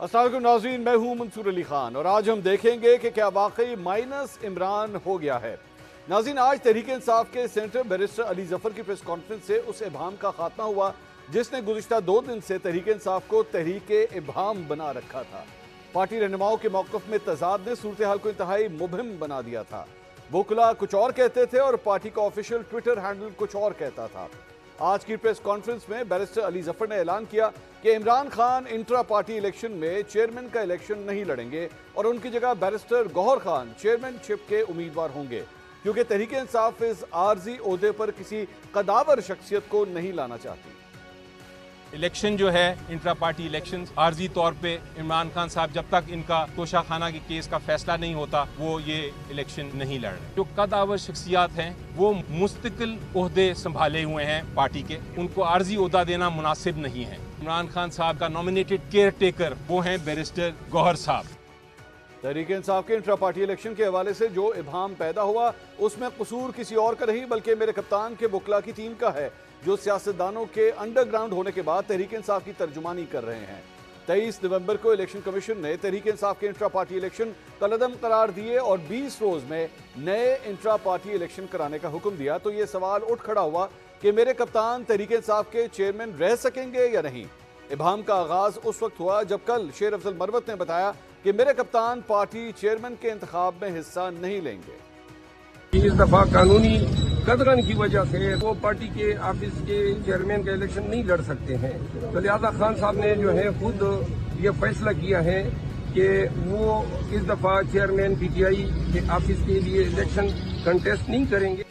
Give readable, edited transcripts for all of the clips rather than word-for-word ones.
अस्सलाम वालेकुम नाज़रीन, मैं हूं मंसूर अली खान और आज हम देखेंगे कि क्या वाकई माइनस इमरान हो गया है। नाज़रीन, आज तहरीक इंसाफ के सेनेटर बैरिस्टर अली जफर की प्रेस कॉन्फ्रेंस से उस इबाम का खात्मा हुआ जिसने गुज़िश्ता 2 दिन से तहरीक इंसाफ को तहरीक इबाम बना रखा था। पार्टी रहनुमाओं के मौक़िफ़ में तज़ाद ने सूरत हाल को इंतहाई मुबहिम बना दिया था। वोकला कुछ और कहते थे और पार्टी का ऑफिशियल ट्विटर हैंडल कुछ और कहता था। आज की प्रेस कॉन्फ्रेंस में बैरिस्टर अली जफर ने ऐलान किया कि Imran Khan intra party election में चेयरमैन का इलेक्शन नहीं लड़ेंगे और उनकी जगह बैरिस्टर गौहर खान चेयरमैनशिप के उम्मीदवार होंगे, क्योंकि तहरीक इंसाफ इस आर्जी ओहदे पर किसी कदावर शख्सियत को नहीं लाना चाहती। इलेक्शन जो है इंट्रा पार्टी इलेक्शन आर्जी तौर पे इमरान खान साहब जब तक इनका तोशाखाना के केस का फैसला नहीं होता वो ये इलेक्शन नहीं लड़ रहे। जो कदावर शख्सियात हैं वो मुस्तकिल ओहदे संभाले हुए हैं पार्टी के, उनको आर्जी ओहदा देना मुनासिब नहीं है। इमरान खान साहब का नॉमिनेटेड केयर टेकर वो हैं बैरिस्टर गौहर साहब। तहरीक इंसाफ के इंट्रा पार्टी इलेक्शन के हवाले से जो इबाम पैदा हुआ उसमें कसूर किसी और का नहीं बल्कि मेरे कप्तान के वोकला की टीम का है, जो सियासतदानों के अंडरग्राउंड होने के बाद तहरीक इंसाफ की तर्जुमानी कर रहे हैं। 23 नवंबर को इलेक्शन कमीशन ने तहरीक इंसाफ के इंट्रा पार्टी इलेक्शन कलअदम करार दिए और 20 रोज में नए इंट्रा पार्टी इलेक्शन कराने का हुक्म दिया, तो ये सवाल उठ खड़ा हुआ कि मेरे कप्तान तहरीक इंसाफ के चेयरमैन रह सकेंगे या नहीं। इबाम का आगाज उस वक्त हुआ जब कल शेर अफजल मरवत ने बताया कि मेरे कप्तान पार्टी चेयरमैन के इंतखाब में हिस्सा नहीं लेंगे। इस दफा कानूनी कदरन की वजह से वो पार्टी के ऑफिस के चेयरमैन का इलेक्शन नहीं लड़ सकते हैं, तो लिहाजा खान साहब ने जो है खुद ये फैसला किया है कि वो इस दफा चेयरमैन पीटीआई के ऑफिस के लिए इलेक्शन कंटेस्ट नहीं करेंगे।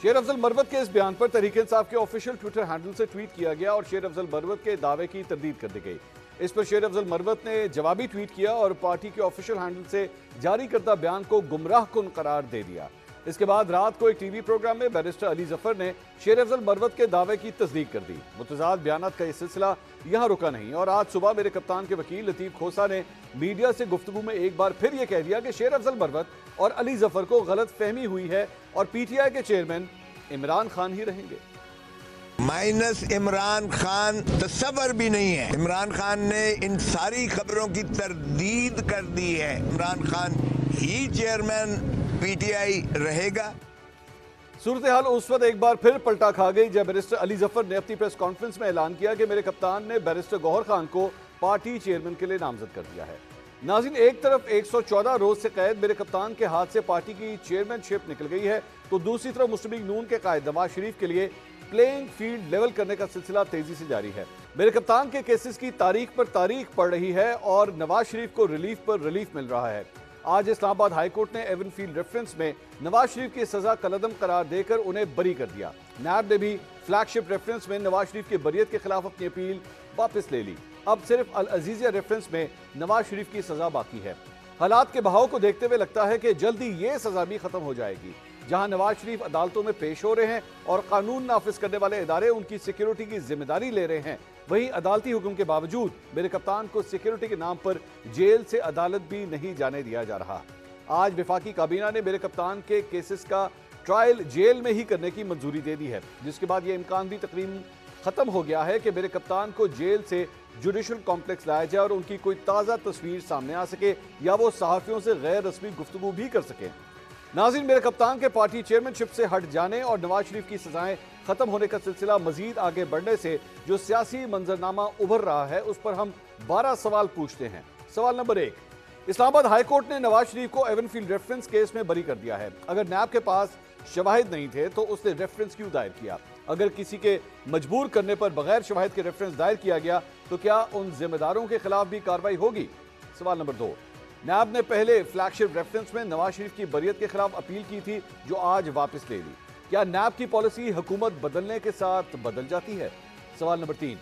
शेर अफजल मरवत के इस बयान पर तहरीक इंसाफ के ऑफिशियल ट्विटर हैंडल से ट्वीट किया गया और शेर अफजल मरवत के दावे की तरदीद कर दी गई। इस पर शेर अफजल मरवत ने जवाबी ट्वीट किया और पार्टी के ऑफिशियल हैंडल से जारी करदा बयान को गुमराह कुन करार दे दिया। इसके बाद रात को एक टीवी प्रोग्राम में बैरिस्टर अली जफर ने शेर अफजल मरवत के दावे की तस्दीक कर दी। मुतजाद बयानात का यह सिलसिला यहाँ रुका नहीं और आज सुबह मेरे कप्तान के वकील लतीफ खोसा ने मीडिया से गुफ्तगू में एक बार फिर यह कह दिया कि शेर अफजल मरवत और अली जफर को गलत फहमी हुई है और पीटीआई के चेयरमैन इमरान खान ही रहेंगे। माइनस इमरान खान तस्वर भी नहीं है। इमरान खान ने इन सारी खबरों की तरदीद कर दी है। इमरान खान ही चेयरमैन पीटीआई रहेगा। सूरत हाल उस वक्त एक बार फिर पलटा खा गई जब बैरिस्टर अली जफर ने अपनी प्रेस कॉन्फ्रेंस में ऐलान किया कि मेरे कप्तान ने बैरिस्टर गौहर खान को पार्टी चेयरमैन के लिए नामजद कर दिया है। नाज़रीन, एक तरफ 114 रोज से कैद मेरे कप्तान के हाथ से पार्टी की चेयरमैनशिप निकल गई है, तो दूसरी तरफ मुस्लिम लीग नून के कायद नवाज शरीफ के लिए प्लेइंग फील्ड लेवल करने का सिलसिला तेजी से जारी है। मेरे कप्तान के केसेस की तारीख पर तारीख पड़ रही है और नवाज शरीफ को रिलीफ पर रिलीफ मिल रहा है। आज इस्लामाबाद हाईकोर्ट ने एवनफील्ड रेफरेंस में नवाज शरीफ की सजा कलअदम करार देकर उन्हें बरी कर दिया। नैब ने भी फ्लैगशिप रेफरेंस में नवाज शरीफ की बरियत के खिलाफ अपनी अपील वापस ले ली। अब सिर्फ अल अजीजिया रेफरेंस में नवाज शरीफ की सजा बाकी है। हालात के बहाव को देखते हुए लगता है कि जल्दी ये सजा भी खत्म हो जाएगी। जहां नवाज शरीफ अदालतों में पेश हो रहे हैं और कानून नाफिज करने वाले इदारे उनकी सिक्योरिटी की जिम्मेदारी ले रहे हैं, वहीं अदालती हुक्म के बावजूद मेरे कप्तान को सिक्योरिटी के नाम पर जेल से अदालत भी नहीं जाने दिया जा रहा। आज वफाकी काबीना ने मेरे कप्तान के केसेस का ट्रायल जेल में ही करने की मंजूरी दे दी है, जिसके बाद यह इम्कान भी तकरीबन खत्म हो गया है कि मेरे कप्तान को जेल से जुडिशल कॉम्प्लेक्स लाया जाए और उनकी कोई ताज़ा तस्वीर सामने आ सके या वो सहाफ़ियों से गैर रस्मी गुफ्तगू भी कर सके। नाज़रीन, मेरे कप्तान के पार्टी चेयरमैनशिप से हट जाने और नवाज शरीफ की सजाएं खत्म होने का सिलसिला मजीद आगे बढ़ने से जो सियासी मंजरनामा उभर रहा है उस पर हम 12 सवाल पूछते हैं। सवाल नंबर 1, इस्लामाबाद हाईकोर्ट ने नवाज शरीफ को एवनफील्ड रेफरेंस केस में बरी कर दिया है। अगर नैब के पास शवाहिद नहीं थे तो उसने रेफरेंस क्यों दायर किया? अगर किसी के मजबूर करने पर बगैर शवाहिद के रेफरेंस दायर किया गया तो क्या उन जिम्मेदारों के खिलाफ भी कार्रवाई होगी? सवाल नंबर 2, नैब ने पहले फ्लैगशिप रेफरेंस में नवाज शरीफ की बरियत के खिलाफ अपील की थी जो आज वापस ले ली। क्या नैब की पॉलिसी हुकूमत बदलने के साथ बदल जाती है? सवाल नंबर 3,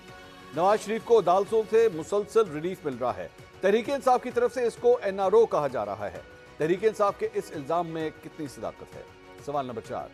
नवाज शरीफ को अदालतों से मुसलसल रिलीफ मिल रहा है। तहरीक इंसाफ की तरफ से इसको एनआरओ कहा जा रहा है। तहरीक इंसाफ के इस इल्जाम में कितनी सदाकत है? सवाल नंबर 4,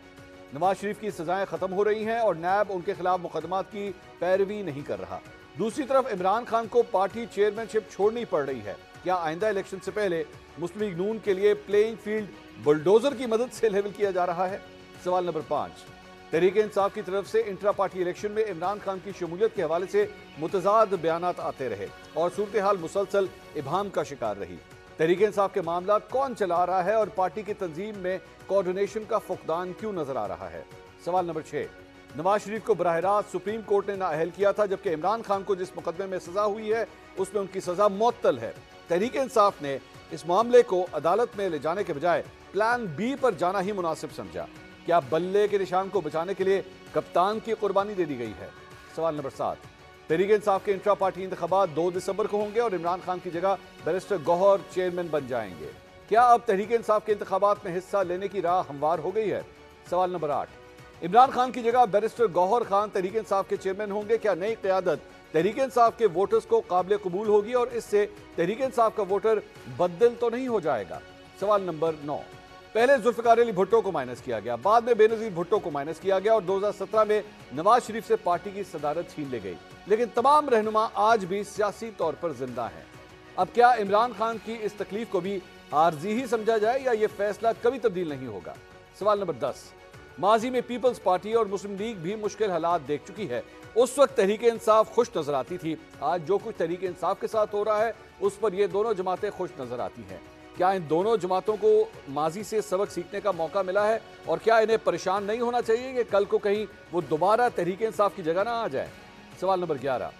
नवाज शरीफ की सजाएं खत्म हो रही हैं और नैब उनके खिलाफ मुकदमात की पैरवी नहीं कर रहा। दूसरी तरफ इमरान खान को पार्टी चेयरमैनशिप छोड़नी पड़ रही है। क्या आइंदा इलेक्शन से पहले मुस्लिम लीग नून के लिए प्लेइंग फील्ड बुलडोजर की मदद से लेवल किया जा रहा है? सवाल नंबर 5, तहरीक इंसाफ की तरफ से इंट्रा पार्टी इलेक्शन में इमरान खान की शमूलियत के हवाले से मुतजाद बयानात आते रहे और सूरत हाल मुसलसल इबहम का शिकार रही। तहरीक इंसाफ के मामला कौन चला रहा है और पार्टी की तंजीम में कोऑर्डिनेशन का फुकदान क्यों नजर आ रहा है। सवाल नंबर 6, नवाज शरीफ को बराह रास्त सुप्रीम कोर्ट ने नाअहल किया था, जबकि इमरान खान को जिस मुकदमे में सजा हुई है उसमें उनकी सजा मुअत्तल है। तहरीक इंसाफ ने इस मामले को अदालत में ले जाने के बजाय प्लान बी पर जाना ही मुनासिब समझा। क्या बल्ले के निशान को बचाने के लिए कप्तान की कुर्बानी दे दी गई है। सवाल नंबर 7, तहरीक इंसाफ के इंट्रा पार्टी इंतखाबात 2 दिसंबर को होंगे और इमरान खान की जगह बैरिस्टर गौहर चेयरमैन बन जाएंगे। क्या अब तहरीक इंसाफ के इंतखाबात में हिस्सा लेने की राह हमवार हो गई है। सवाल नंबर 8, इमरान खान की जगह बैरिस्टर गौहर खान तहरीक इंसाफ के चेयरमैन होंगे। क्या नई क़यादत तहरीक इंसाफ के वोटर्स को काबिल कबूल होगी और इससे तहरीक इंसाफ का वोटर बददिल तो नहीं हो जाएगा। सवाल नंबर 9, पहले जुल्फ़िकार अली भुट्टो को माइनस किया गया, बाद में बेनज़ीर भुट्टो को माइनस किया गया और 2017 में नवाज शरीफ से पार्टी की सदारत छीन ली गई, लेकिन तमाम रहनुमा आज भी सियासी तौर पर जिंदा हैं। अब क्या इमरान खान की इस तकलीफ को भी आर्जी ही समझा जाए या यह फैसला कभी तब्दील नहीं होगा। सवाल नंबर 10, माजी में पीपल्स पार्टी और मुस्लिम लीग भी मुश्किल हालात देख चुकी है। उस वक्त तहरीक इंसाफ खुश नजर आती थी, आज जो कुछ तहरीक इंसाफ के साथ हो रहा है उस पर ये दोनों जमातें खुश नजर आती हैं। क्या इन दोनों जमातों को माजी से सबक सीखने का मौका मिला है और क्या इन्हें परेशान नहीं होना चाहिए कि कल को कहीं वो दोबारा तहरीक इंसाफ की जगह ना आ जाए। सवाल नंबर 11,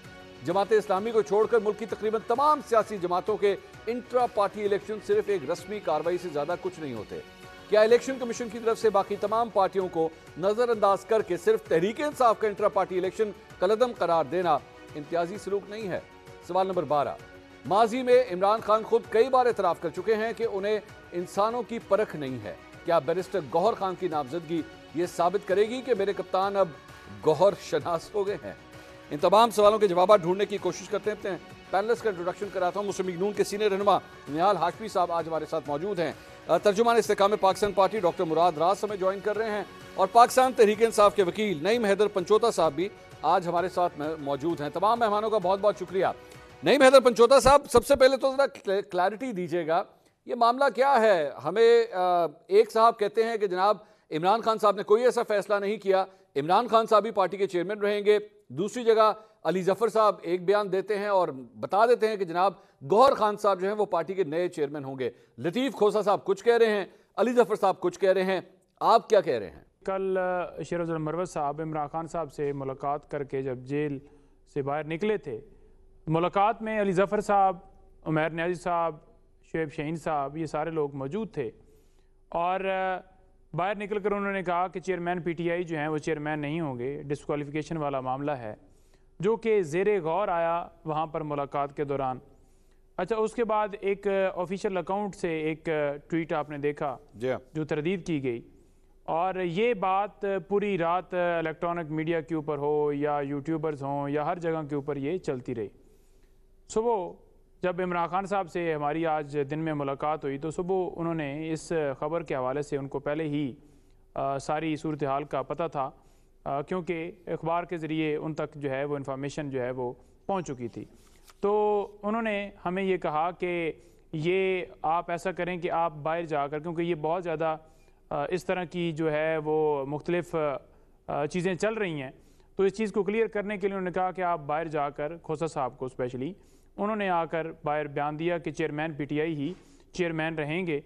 जमात इस्लामी को छोड़कर मुल्क की तकरीबन तमाम सियासी जमातों के इंट्रा पार्टी इलेक्शन सिर्फ एक रस्मी कार्रवाई से ज्यादा कुछ नहीं होते। क्या इलेक्शन कमीशन की तरफ से बाकी तमाम पार्टियों को नजरअंदाज करके सिर्फ तहरीक इंसाफ का इंट्रा पार्टी इलेक्शन कलदम करार देना इम्तियाजी सलूक नहीं है। सवाल नंबर 12, माजी में इमरान खान खुद कई बार एतराफ़ कर चुके हैं कि उन्हें इंसानों की परख नहीं है। क्या बैरिस्टर गौहर खान की नामजदगी ये साबित करेगी कि मेरे कप्तान अब गौहर शनास हो गए हैं। इन तमाम सवालों के जवाब ढूंढने की कोशिश करते हैं। पैनलिस्ट का इंट्रोडक्शन कराता हूँ। मुस्लिम लीग नून के सीनियर रहनुमा निहाल हाशमी साहब आज हमारे साथ मौजूद हैं। तर्जुमान इस्तेकाम पाकिस्तान पार्टी डॉक्टर मुराद राज हमें ज्वाइन कर रहे हैं और पाकिस्तान तहरीक इंसाफ के वकील नईम हैदर पंचोता साहब भी आज हमारे साथ मौजूद हैं। तमाम मेहमानों का बहुत बहुत शुक्रिया। नईम हैदर पंचोता साहब, सबसे पहले तो जरा क्लैरिटी दीजिएगा, ये मामला क्या है। हमें एक साहब कहते हैं कि जनाब इमरान खान साहब ने कोई ऐसा फैसला नहीं किया, इमरान खान साहब ही पार्टी के चेयरमैन रहेंगे। दूसरी जगह अली जफर साहब एक बयान देते हैं और बता देते हैं कि जनाब गौहर खान साहब जो हैं वो पार्टी के नए चेयरमैन होंगे। लतीफ़ खोसा साहब कुछ कह रहे हैं, अली जफर साहब कुछ कह रहे हैं, आप क्या कह रहे हैं। कल शेर मरवत साहब इमरान खान साहब से मुलाकात करके जब जेल से बाहर निकले थे, मुलाकात में अली जफर साहब, उमैर न्याजी साहब, शुएब शाहीन साहब, ये सारे लोग मौजूद थे और बाहर निकल कर उन्होंने कहा कि चेयरमैन पीटीआई जो हैं वो चेयरमैन नहीं होंगे, डिस्क्वालिफिकेशन वाला मामला है, जो कि ज़ेरे गौर आया वहाँ पर मुलाकात के दौरान। अच्छा, उसके बाद एक ऑफिशियल अकाउंट से एक ट्वीट आपने देखा जो तरदीद की गई और ये बात पूरी रात इलेक्ट्रॉनिक मीडिया के ऊपर हो या यूट्यूबर्स हों या हर जगह के ऊपर ये चलती रही। सुबह जब इमरान खान साहब से हमारी आज दिन में मुलाकात हुई तो सुबह उन्होंने इस ख़बर के हवाले से, उनको पहले ही सारी सूरत हाल का पता था क्योंकि अखबार के ज़रिए उन तक जो है वो इन्फॉर्मेशन जो है वो पहुंच चुकी थी। तो उन्होंने हमें ये कहा कि ये आप ऐसा करें कि आप बाहर जाकर, क्योंकि ये बहुत ज़्यादा इस तरह की जो है वो मुख्तलिफ चीज़ें चल रही हैं, तो इस चीज़ को क्लियर करने के लिए उन्होंने कहा कि आप बाहर जाकर, खोसा साहब को स्पेशली उन्होंने आकर बाहर बयान दिया कि चेयरमैन पीटीआई ही चेयरमैन रहेंगे।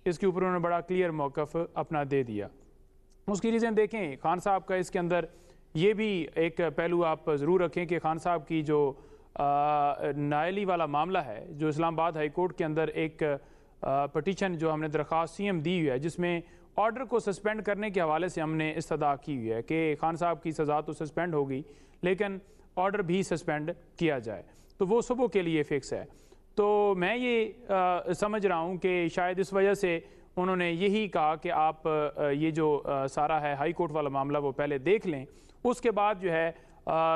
इसके ऊपर उन्होंने बड़ा क्लियर मौक़िफ़ अपना दे दिया। उसकी रीज़न देखें, खान साहब का इसके अंदर ये भी एक पहलू आप ज़रूर रखें कि खान साहब की जो नायली वाला मामला है, जो इस्लामाबाद हाई कोर्ट के अंदर एक पटिशन जो हमने दरख्वास्त सीएम दी हुई है, जिसमें ऑर्डर को सस्पेंड करने के हवाले से हमने इस्तदा की हुई है कि खान साहब की सज़ा तो सस्पेंड होगी लेकिन ऑर्डर भी सस्पेंड किया जाए, तो वो सुबह के लिए फ़िक्स है। तो मैं ये समझ रहा हूँ कि शायद इस वजह से उन्होंने यही कहा कि आप ये जो सारा है हाई कोर्ट वाला मामला वो पहले देख लें, उसके बाद जो है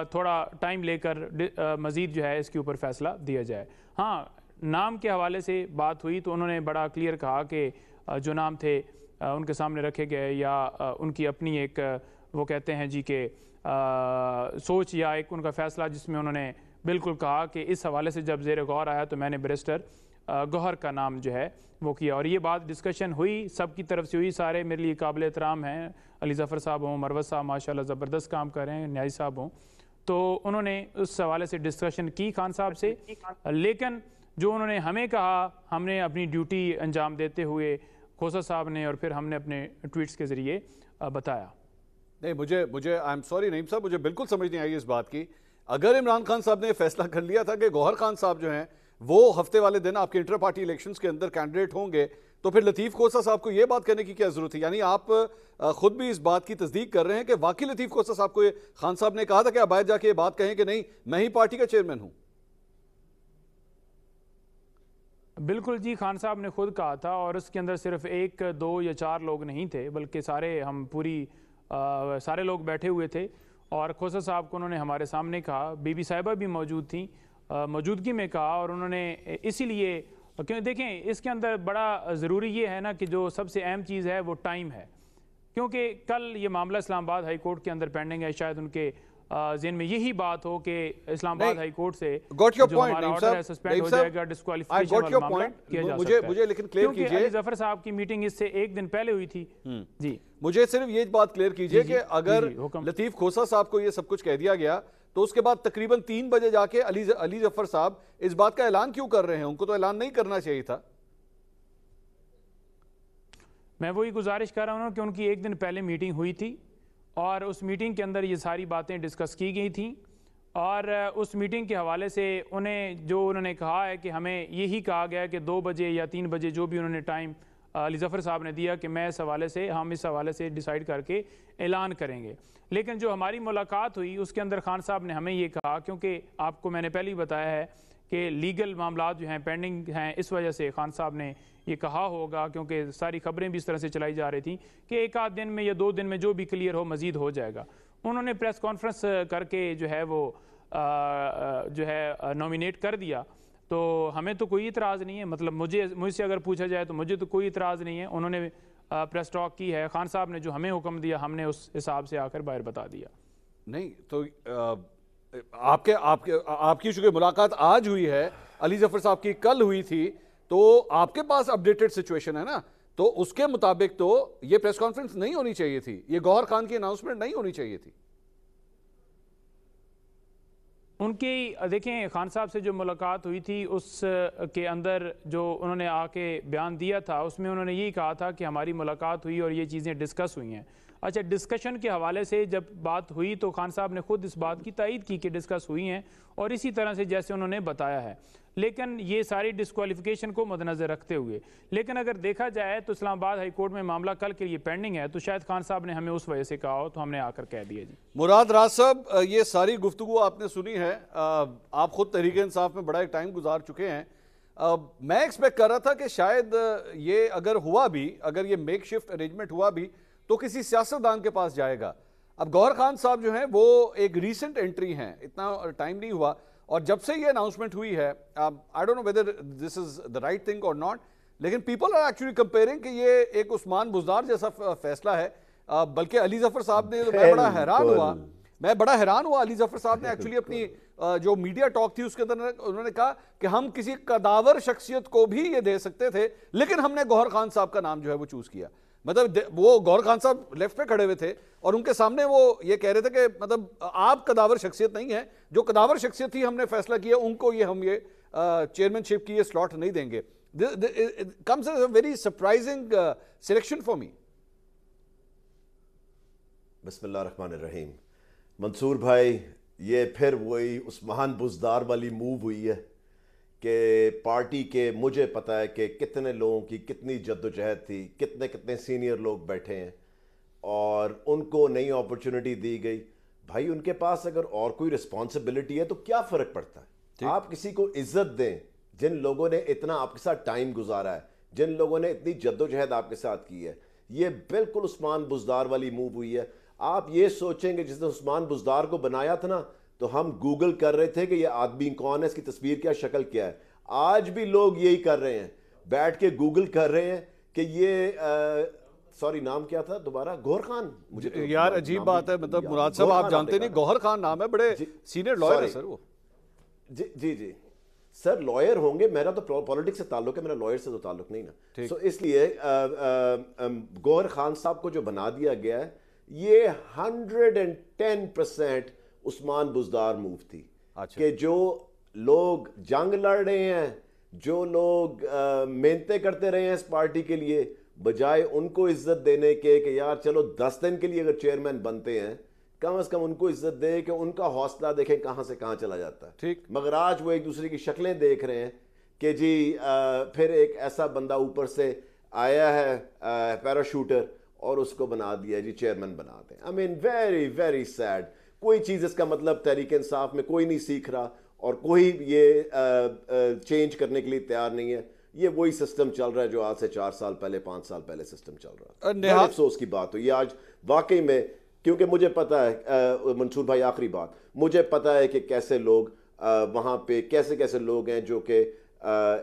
थोड़ा टाइम लेकर मज़ीद जो है इसके ऊपर फ़ैसला दिया जाए। हाँ, नाम के हवाले से बात हुई तो उन्होंने बड़ा क्लियर कहा कि जो नाम थे उनके सामने रखे गए या उनकी अपनी एक वो कहते हैं जी कि सोच या एक उनका फ़ैसला, जिसमें उन्होंने बिल्कुल कहा कि इस हवाले से जब ज़ेर गौर आया तो मैंने बैरिस्टर गौहर का नाम जो है वो किया। और ये बात डिस्कशन हुई, सब की तरफ से हुई, सारे मेरे लिए काबिल एहतराम हैं, अली ज़फ़र साहब हों, मरवत साहब माशाल्लाह ज़बरदस्त काम कर रहे हैं, न्याजी साहब हों, तो उन्होंने उस हवाले से डिस्कशन की खान साहब से। लेकिन जो उन्होंने हमें कहा, हमने अपनी ड्यूटी अंजाम देते हुए खोसा साहब ने और फिर हमने अपने ट्वीट्स के ज़रिए बताया। नहीं, मुझे आई एम सॉरी नईम साहब, मुझे बिल्कुल समझ नहीं आई इस बात की। अगर इमरान खान साहब ने फैसला कर लिया था कि गौहर खान साहब जो हैं वो हफ्ते वाले दिन आपके इंटर पार्टी इलेक्शंस के अंदर कैंडिडेट होंगे, तो फिर लतीफ़ खोसा साहब को ये बात करने की क्या जरूरत है? यानी आप खुद भी इस बात की तस्दीक कर रहे हैं कि वाकई लतीफ़ खोसा साहब को खान साहब ने कहा था कि आप बाहर जाके ये बात कहें कि नहीं मैं ही पार्टी का चेयरमैन हूं? बिल्कुल जी, खान साहब ने खुद कहा था, और उसके अंदर सिर्फ 1, 2 या 4 लोग नहीं थे, बल्कि सारे लोग बैठे हुए थे। और खोसा साहब को उन्होंने हमारे सामने कहा, बीबी साहिबा भी मौजूद थी, मौजूदगी में कहा, और उन्होंने इसीलिए, क्योंकि देखें इसके अंदर बड़ा ज़रूरी ये है ना कि जो सबसे अहम चीज़ है वो टाइम है, क्योंकि कल ये मामला इस्लामाबाद हाई कोर्ट के अंदर पेंडिंग है। शायद उनके ज़हन में यही बात हो कि इस्लामाबाद हाई कोर्ट से जो हमारा ऑर्डर है सस्पेंड हो जाएगा, डिस्क्वालिफिकेशन वाला मामला किया जा सकता है। मुझे लेकिन क्लियर कीजिए, अली ज़फ़र साहब की मीटिंग इससे 1 दिन पहले हुई थी जी। मुझे सिर्फ ये बात क्लियर कीजिए कि अगर लतीफ़ खोसा साहब को ये सब कुछ कह दिया गया तो उसके बाद तकरीबन 3 बजे जाके अली ज़फ़र साहब इस बात का ऐलान क्यों कर रहे हैं? उनको तो ऐलान नहीं करना चाहिए था। मैं वही गुजारिश कर रहा हूँ कि उनकी 1 दिन पहले मीटिंग हुई थी और उस मीटिंग के अंदर ये सारी बातें डिस्कस की गई थी, और उस मीटिंग के हवाले से उन्होंने कहा है कि हमें यही कहा गया कि 2 बजे या 3 बजे जो भी उन्होंने टाइम अली ज़फ़र साहब ने दिया कि हम इस हवाले से डिसाइड करके ऐलान करेंगे। लेकिन जो हमारी मुलाकात हुई उसके अंदर खान साहब ने हमें ये कहा, क्योंकि आपको मैंने पहले ही बताया है कि लीगल मामला जो हैं पेंडिंग हैं, इस वजह से खान साहब ने ये कहा होगा, क्योंकि सारी खबरें भी इस तरह से चलाई जा रही थी कि 1 आध दिन में या 2 दिन में जो भी क्लियर हो मज़ीद हो जाएगा। उन्होंने प्रेस कॉन्फ्रेंस करके जो है वो नॉमिनेट कर दिया, तो हमें तो कोई इतराज़ नहीं है। मतलब मुझसे अगर पूछा जाए तो मुझे तो कोई इतराज़ नहीं है। उन्होंने प्रेस टॉक की है, खान साहब ने जो हमें हुक्म दिया हमने उस हिसाब से आकर बाहर बता दिया। नहीं तो आपकी चूंकि मुलाकात आज हुई है, अली ज़फ़र साहब की कल हुई थी, तो आपके पास अपडेटेड सिचुएशन है ना, तो उसके मुताबिक तो ये प्रेस कॉन्फ्रेंस नहीं होनी चाहिए थी, ये गौहर खान की अनाउंसमेंट नहीं होनी चाहिए थी। उनकी देखें खान साहब से जो मुलाकात हुई थी उस के अंदर जो उन्होंने आके बयान दिया था उसमें उन्होंने यही कहा था कि हमारी मुलाकात हुई और ये चीज़ें डिस्कस हुई हैं। अच्छा, डिस्कशन के हवाले से जब बात हुई तो खान साहब ने खुद इस बात की तायीद की कि डिस्कस हुई हैं और इसी तरह से जैसे उन्होंने बताया है, लेकिन ये सारी डिस्क्वालिफिकेशन को मद्देनज़र रखते हुए। लेकिन अगर देखा जाए तो इस्लामाबाद हाई कोर्ट में मामला कल के लिए पेंडिंग है, तो शायद खान साहब ने हमें उस वजह से कहा हो, तो हमने आकर कह दिया जी। मुराद राज साहब, ये सारी गुफ्तगू आपने सुनी है, आप खुद तहरीक इंसाफ में बड़ा एक टाइम गुजार चुके हैं। मैं एक्सपेक्ट कर रहा था कि शायद ये अगर ये मेक शिफ्ट अरेंजमेंट हुआ भी तो किसी सियासतदान के पास जाएगा। अब गौहर खान साहब जो हैं वो एक रीसेंट एंट्री हैं, इतना टाइम नहीं हुआ, और जब से ये अनाउंसमेंट हुई है, I don't know whether this is the right thing और नॉट, लेकिन पीपल आर एक्चुअली कंपेयरिंग कि ये एक उस्मान बुज़दार जैसा फैसला है। बल्कि अली ज़फ़र साहब ने, मैं बड़ा हैरान हुआ अली ज़फ़र साहब ने एक्चुअली अपनी जो मीडिया टॉक थी उसके अंदर उन्होंने कहा कि हम किसी कदावर शख्सियत को भी ये दे सकते थे, लेकिन हमने गौहर खान साहब का नाम जो है वो चूज किया। मतलब वो गौहर खान साहब लेफ्ट पे खड़े हुए थे और उनके सामने वो ये कह रहे थे कि मतलब आप कदावर शख्सियत नहीं है, जो कदावर शख्सियत थी हमने फैसला किया उनको हम ये चेयरमैनशिप की ये स्लॉट नहीं देंगे। Comes as a very surprising selection for me. बिस्मिल्लाहिर्रहमानिर्रहीम। मंसूर भाई, ये फिर वही उस्मान बुज़दार वाली मूव हुई है कि पार्टी के, मुझे पता है कि कितने लोगों की कितनी जद्दोजहद थी, कितने कितने सीनियर लोग बैठे हैं और उनको नई अपॉर्चुनिटी दी गई। भाई उनके पास अगर और कोई रिस्पॉन्सिबिलिटी है तो क्या फ़र्क पड़ता है? आप किसी को इज्जत दें जिन लोगों ने इतना आपके साथ टाइम गुजारा है, जिन लोगों ने इतनी जद्दोजहद आपके साथ की है। ये बिल्कुल उस्मान बुज़दार वाली मूव हुई है। आप ये सोचेंगे जिसने उस्मान बुज़दार को बनाया था ना, तो हम गूगल कर रहे थे कि ये आदमी कौन है, इसकी तस्वीर क्या, शक्ल क्या है। आज भी लोग यही कर रहे हैं, बैठ के गूगल कर रहे हैं कि ये सॉरी नाम क्या था दोबारा, गौहर खान। मुझे तो यार अजीब बात है, मतलब मुराद साहब आप जानते नहीं, गौहर खान नाम है, बड़े सीनियर लॉयर है सर वो। जी जी जी सर लॉयर होंगे, मेरा तो पॉलिटिक्स से ताल्लुक है, मेरा लॉयर से तो ताल्लुक नहीं ना। सो इसलिए गौहर खान साहब को जो बना दिया गया है, ये 110% उस्मान बुज़दार मूव थी। कि जो लोग जंग लड़ रहे हैं, जो लोग मेहनतें करते रहे हैं इस पार्टी के लिए, बजाय उनको इज्जत देने के कि यार चलो 10 दिन के लिए अगर चेयरमैन बनते हैं, कम से कम उनको इज्जत दे कि उनका हौसला देखें कहां से कहां चला जाता है। ठीक। मगर आज वो एक दूसरे की शक्लें देख रहे हैं कि जी फिर एक ऐसा बंदा ऊपर से आया है पैराशूटर और उसको बना दिया जी चेयरमैन बना दें। I mean very very sad. कोई चीज़ इसका मतलब तहरीक इंसाफ में कोई नहीं सीख रहा और कोई ये चेंज करने के लिए तैयार नहीं है। ये वही सिस्टम चल रहा है जो आज से 4 साल पहले 5 साल पहले सिस्टम चल रहा है। बड़े अफसोस की बात हुई आज वाकई में, क्योंकि मुझे पता है मंसूर भाई, आखिरी बात, मुझे पता है कि कैसे लोग वहाँ पे कैसे कैसे लोग हैं जो कि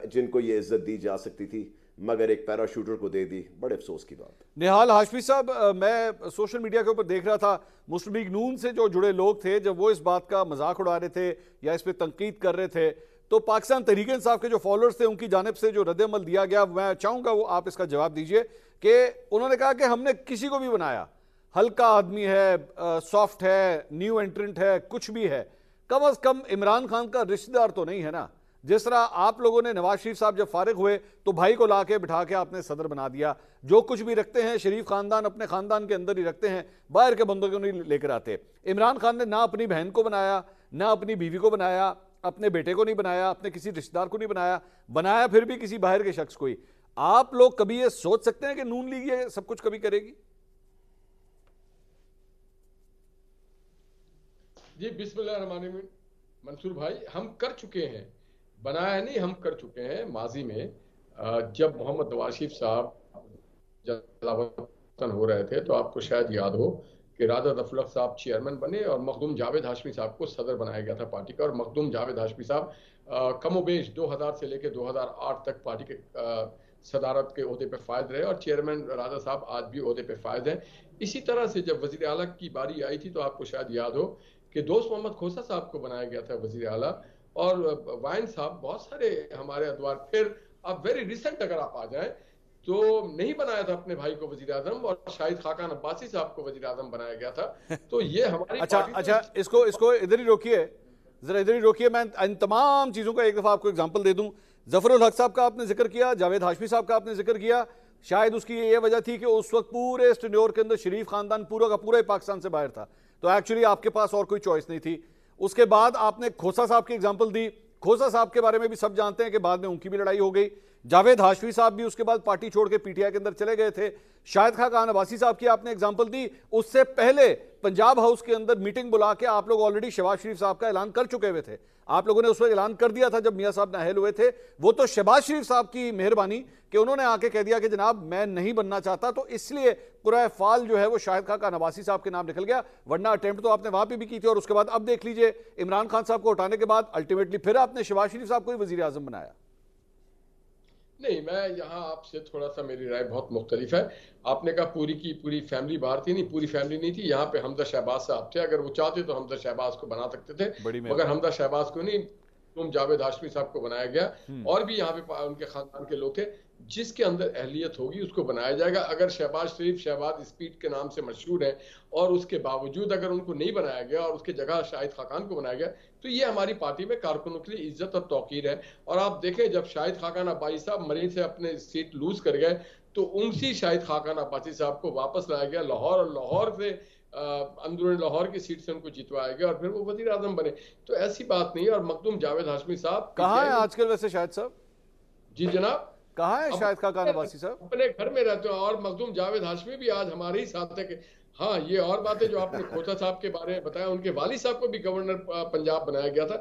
जिनको ये इज्जत दी जा सकती थी, मगर एक पैराशूटर को दे दी। बड़े अफसोस की बात। निहाल हाशमी साहब, मैं सोशल मीडिया के ऊपर देख रहा था, मुस्लिम लीग नून से जो जुड़े लोग थे, जब वो इस बात का मजाक उड़ा रहे थे या इस पर तनकीद कर रहे थे, तो पाकिस्तान तहरीक इंसाफ के जो फॉलोअर्स थे उनकी जानिब से जो रद्द-ए-अमल दिया गया, मैं चाहूँगा वो आप इसका जवाब दीजिए कि उन्होंने कहा कि हमने किसी को भी बनाया, हल्का आदमी है, सॉफ्ट है, न्यू एंट्रेंट है, कुछ भी है, कम अज कम इमरान खान का रिश्तेदार तो नहीं है ना। जिस तरह आप लोगों ने नवाज शरीफ साहब जब फारिग हुए तो भाई को लाके बिठा के आपने सदर बना दिया। जो कुछ भी रखते हैं शरीफ खानदान अपने खानदान के अंदर ही रखते हैं, बाहर के बंदों को नहीं लेकर आते। इमरान खान ने ना अपनी बहन को बनाया, ना अपनी बीवी को बनाया, अपने बेटे को नहीं बनाया, अपने किसी रिश्तेदार को नहीं बनाया, बनाया फिर भी किसी बाहर के शख्स को ही। आप लोग कभी ये सोच सकते हैं कि नून लीग ये सब कुछ कभी करेगी? जी बिस्मिल्लाहिर्रहमानिर्रहीम। मंसूर भाई, हम कर चुके हैं, बनाया नहीं, हम कर चुके हैं माजी में। जब मोहम्मद नवाज शरीफ साहब जलावतन हो रहे थे तो आपको शायद याद हो कि राजा दफलक साहब चेयरमैन बने और मखदूम जावेद हाशमी साहब को सदर बनाया गया था पार्टी का। और मखदूम जावेद हाशमी साहब कमोबेश 2000 से लेकर 2008 तक पार्टी के सदारत के ओहदे पे फायद रहे और चेयरमैन राजा साहब आज भी ओहदे पे फायद हैं। इसी तरह से जब वजीर आला की बारी आई थी तो आपको शायद याद हो कि दोस्त मोहम्मद खोसा साहब को बनाया गया था वजीर आला, और वाइन साहब, बहुत सारे हमारे अदवार। फिर अब वेरी रिसेंट अगर आप आ जाएं तो नहीं बनाया था अपने भाई को वजीर आजम, और शाहिद खाकान अब्बासी साहब को वजीर आजम बनाया गया था। तो ये हमारी अच्छा, इसको इधर ही रोकिए, जरा इधर ही रोकिए। मैं इन तमाम चीज़ों का एक दफ़ा आपको एग्जाम्पल दे दूं। जफरुल हक साहब का आपने जिक्र किया, जावेद हाशमी साहब का आपने जिक्र किया। शायद उसकी ये वजह थी कि उस वक्त पूरे टेन्योर के अंदर शरीफ खानदान पूरा का पूरा ही पाकिस्तान से बाहर था, तो एक्चुअली आपके पास और कोई चॉइस नहीं थी। उसके बाद आपने खोसा साहब की एग्जांपल दी। खोसा साहब के बारे में भी सब जानते हैं कि बाद में उनकी भी लड़ाई हो गई। जावेद हाशमी साहब भी उसके बाद पार्टी छोड़ के पीटीआई के अंदर चले गए थे। शाहिद खान अब्बासी साहब की आपने एग्जांपल दी। उससे पहले पंजाब हाउस के अंदर मीटिंग बुला के आप लोग ऑलरेडी शहबाज शरीफ साहब का ऐलान कर चुके हुए थे। आप लोगों ने उस वक्त ऐलान कर दिया था जब मियां साहब नाहल हुए थे। वो तो शहबाज शरीफ साहब की मेहरबानी कि उन्होंने आके कह दिया कि जनाब मैं नहीं बनना चाहता, तो इसलिए पूरा फाल जो है वो शाहिद खान अब्बासी साहब के नाम निकल गया, वरना अटेम्प्ट तो आपने वहां पे भी की थी। और उसके बाद अब देख लीजिए, इमरान खान साहब को हटाने के बाद अल्टीमेटली फिर आपने शहबाज शरीफ साहब को ही वजीर आजम बनाया। नहीं, मैं यहाँ आपसे थोड़ा सा, मेरी राय बहुत मुख्तलिफ है। आपने कहा पूरी की पूरी फैमिली बाहर थी, नहीं, पूरी फैमिली नहीं थी। यहाँ पे हमजा शहबाज साहब थे, अगर वो चाहते तो हमजा शहबाज को बना सकते थे, मगर हमजा शहबाज को नहीं, तुम जावेद हाशमी साहब को बनाया गया। और भी यहाँ पे उनके खानदान के लोग थे, जिसके अंदर अहलियत होगी उसको बनाया जाएगा। अगर शहबाज शरीफ शहबाज स्पीड के नाम से मशहूर है और उसके बावजूद अगर उनको नहीं बनाया गया और उसके जगह शाहिद खाकान को बनाया गया, तो ये हमारी पार्टी में कारकुनों के लिए इज्जत और तौकीर है। और आप देखें, जब शाहिद खाकान अब्बासी साहब मरीन से अपने सीट लूज कर गए तो उनसी शाहिद खाकान अब्बासी साहब को वापस लाया गया लाहौर, और लाहौर से अंदरूनी लाहौर की सीट से उनको जितवाया गया और फिर वो वजीर आजम बने। तो ऐसी बात नहीं है। और मखदूम जावेद हाशमी साहब कहाँ है आजकल वैसे शाहिद साहब? जी जनाब, कहाँ है शाहिद खाकान अब्बासी साहब? अपने घर में रहते हैं। और मखदूम जावेद हाशमी भी आज हमारे ही साथ है कि हाँ, ये और बात है जो आपने खोसा साहब के बारे में बताया, उनके वाली साहब को भी गवर्नर पंजाब बनाया गया था।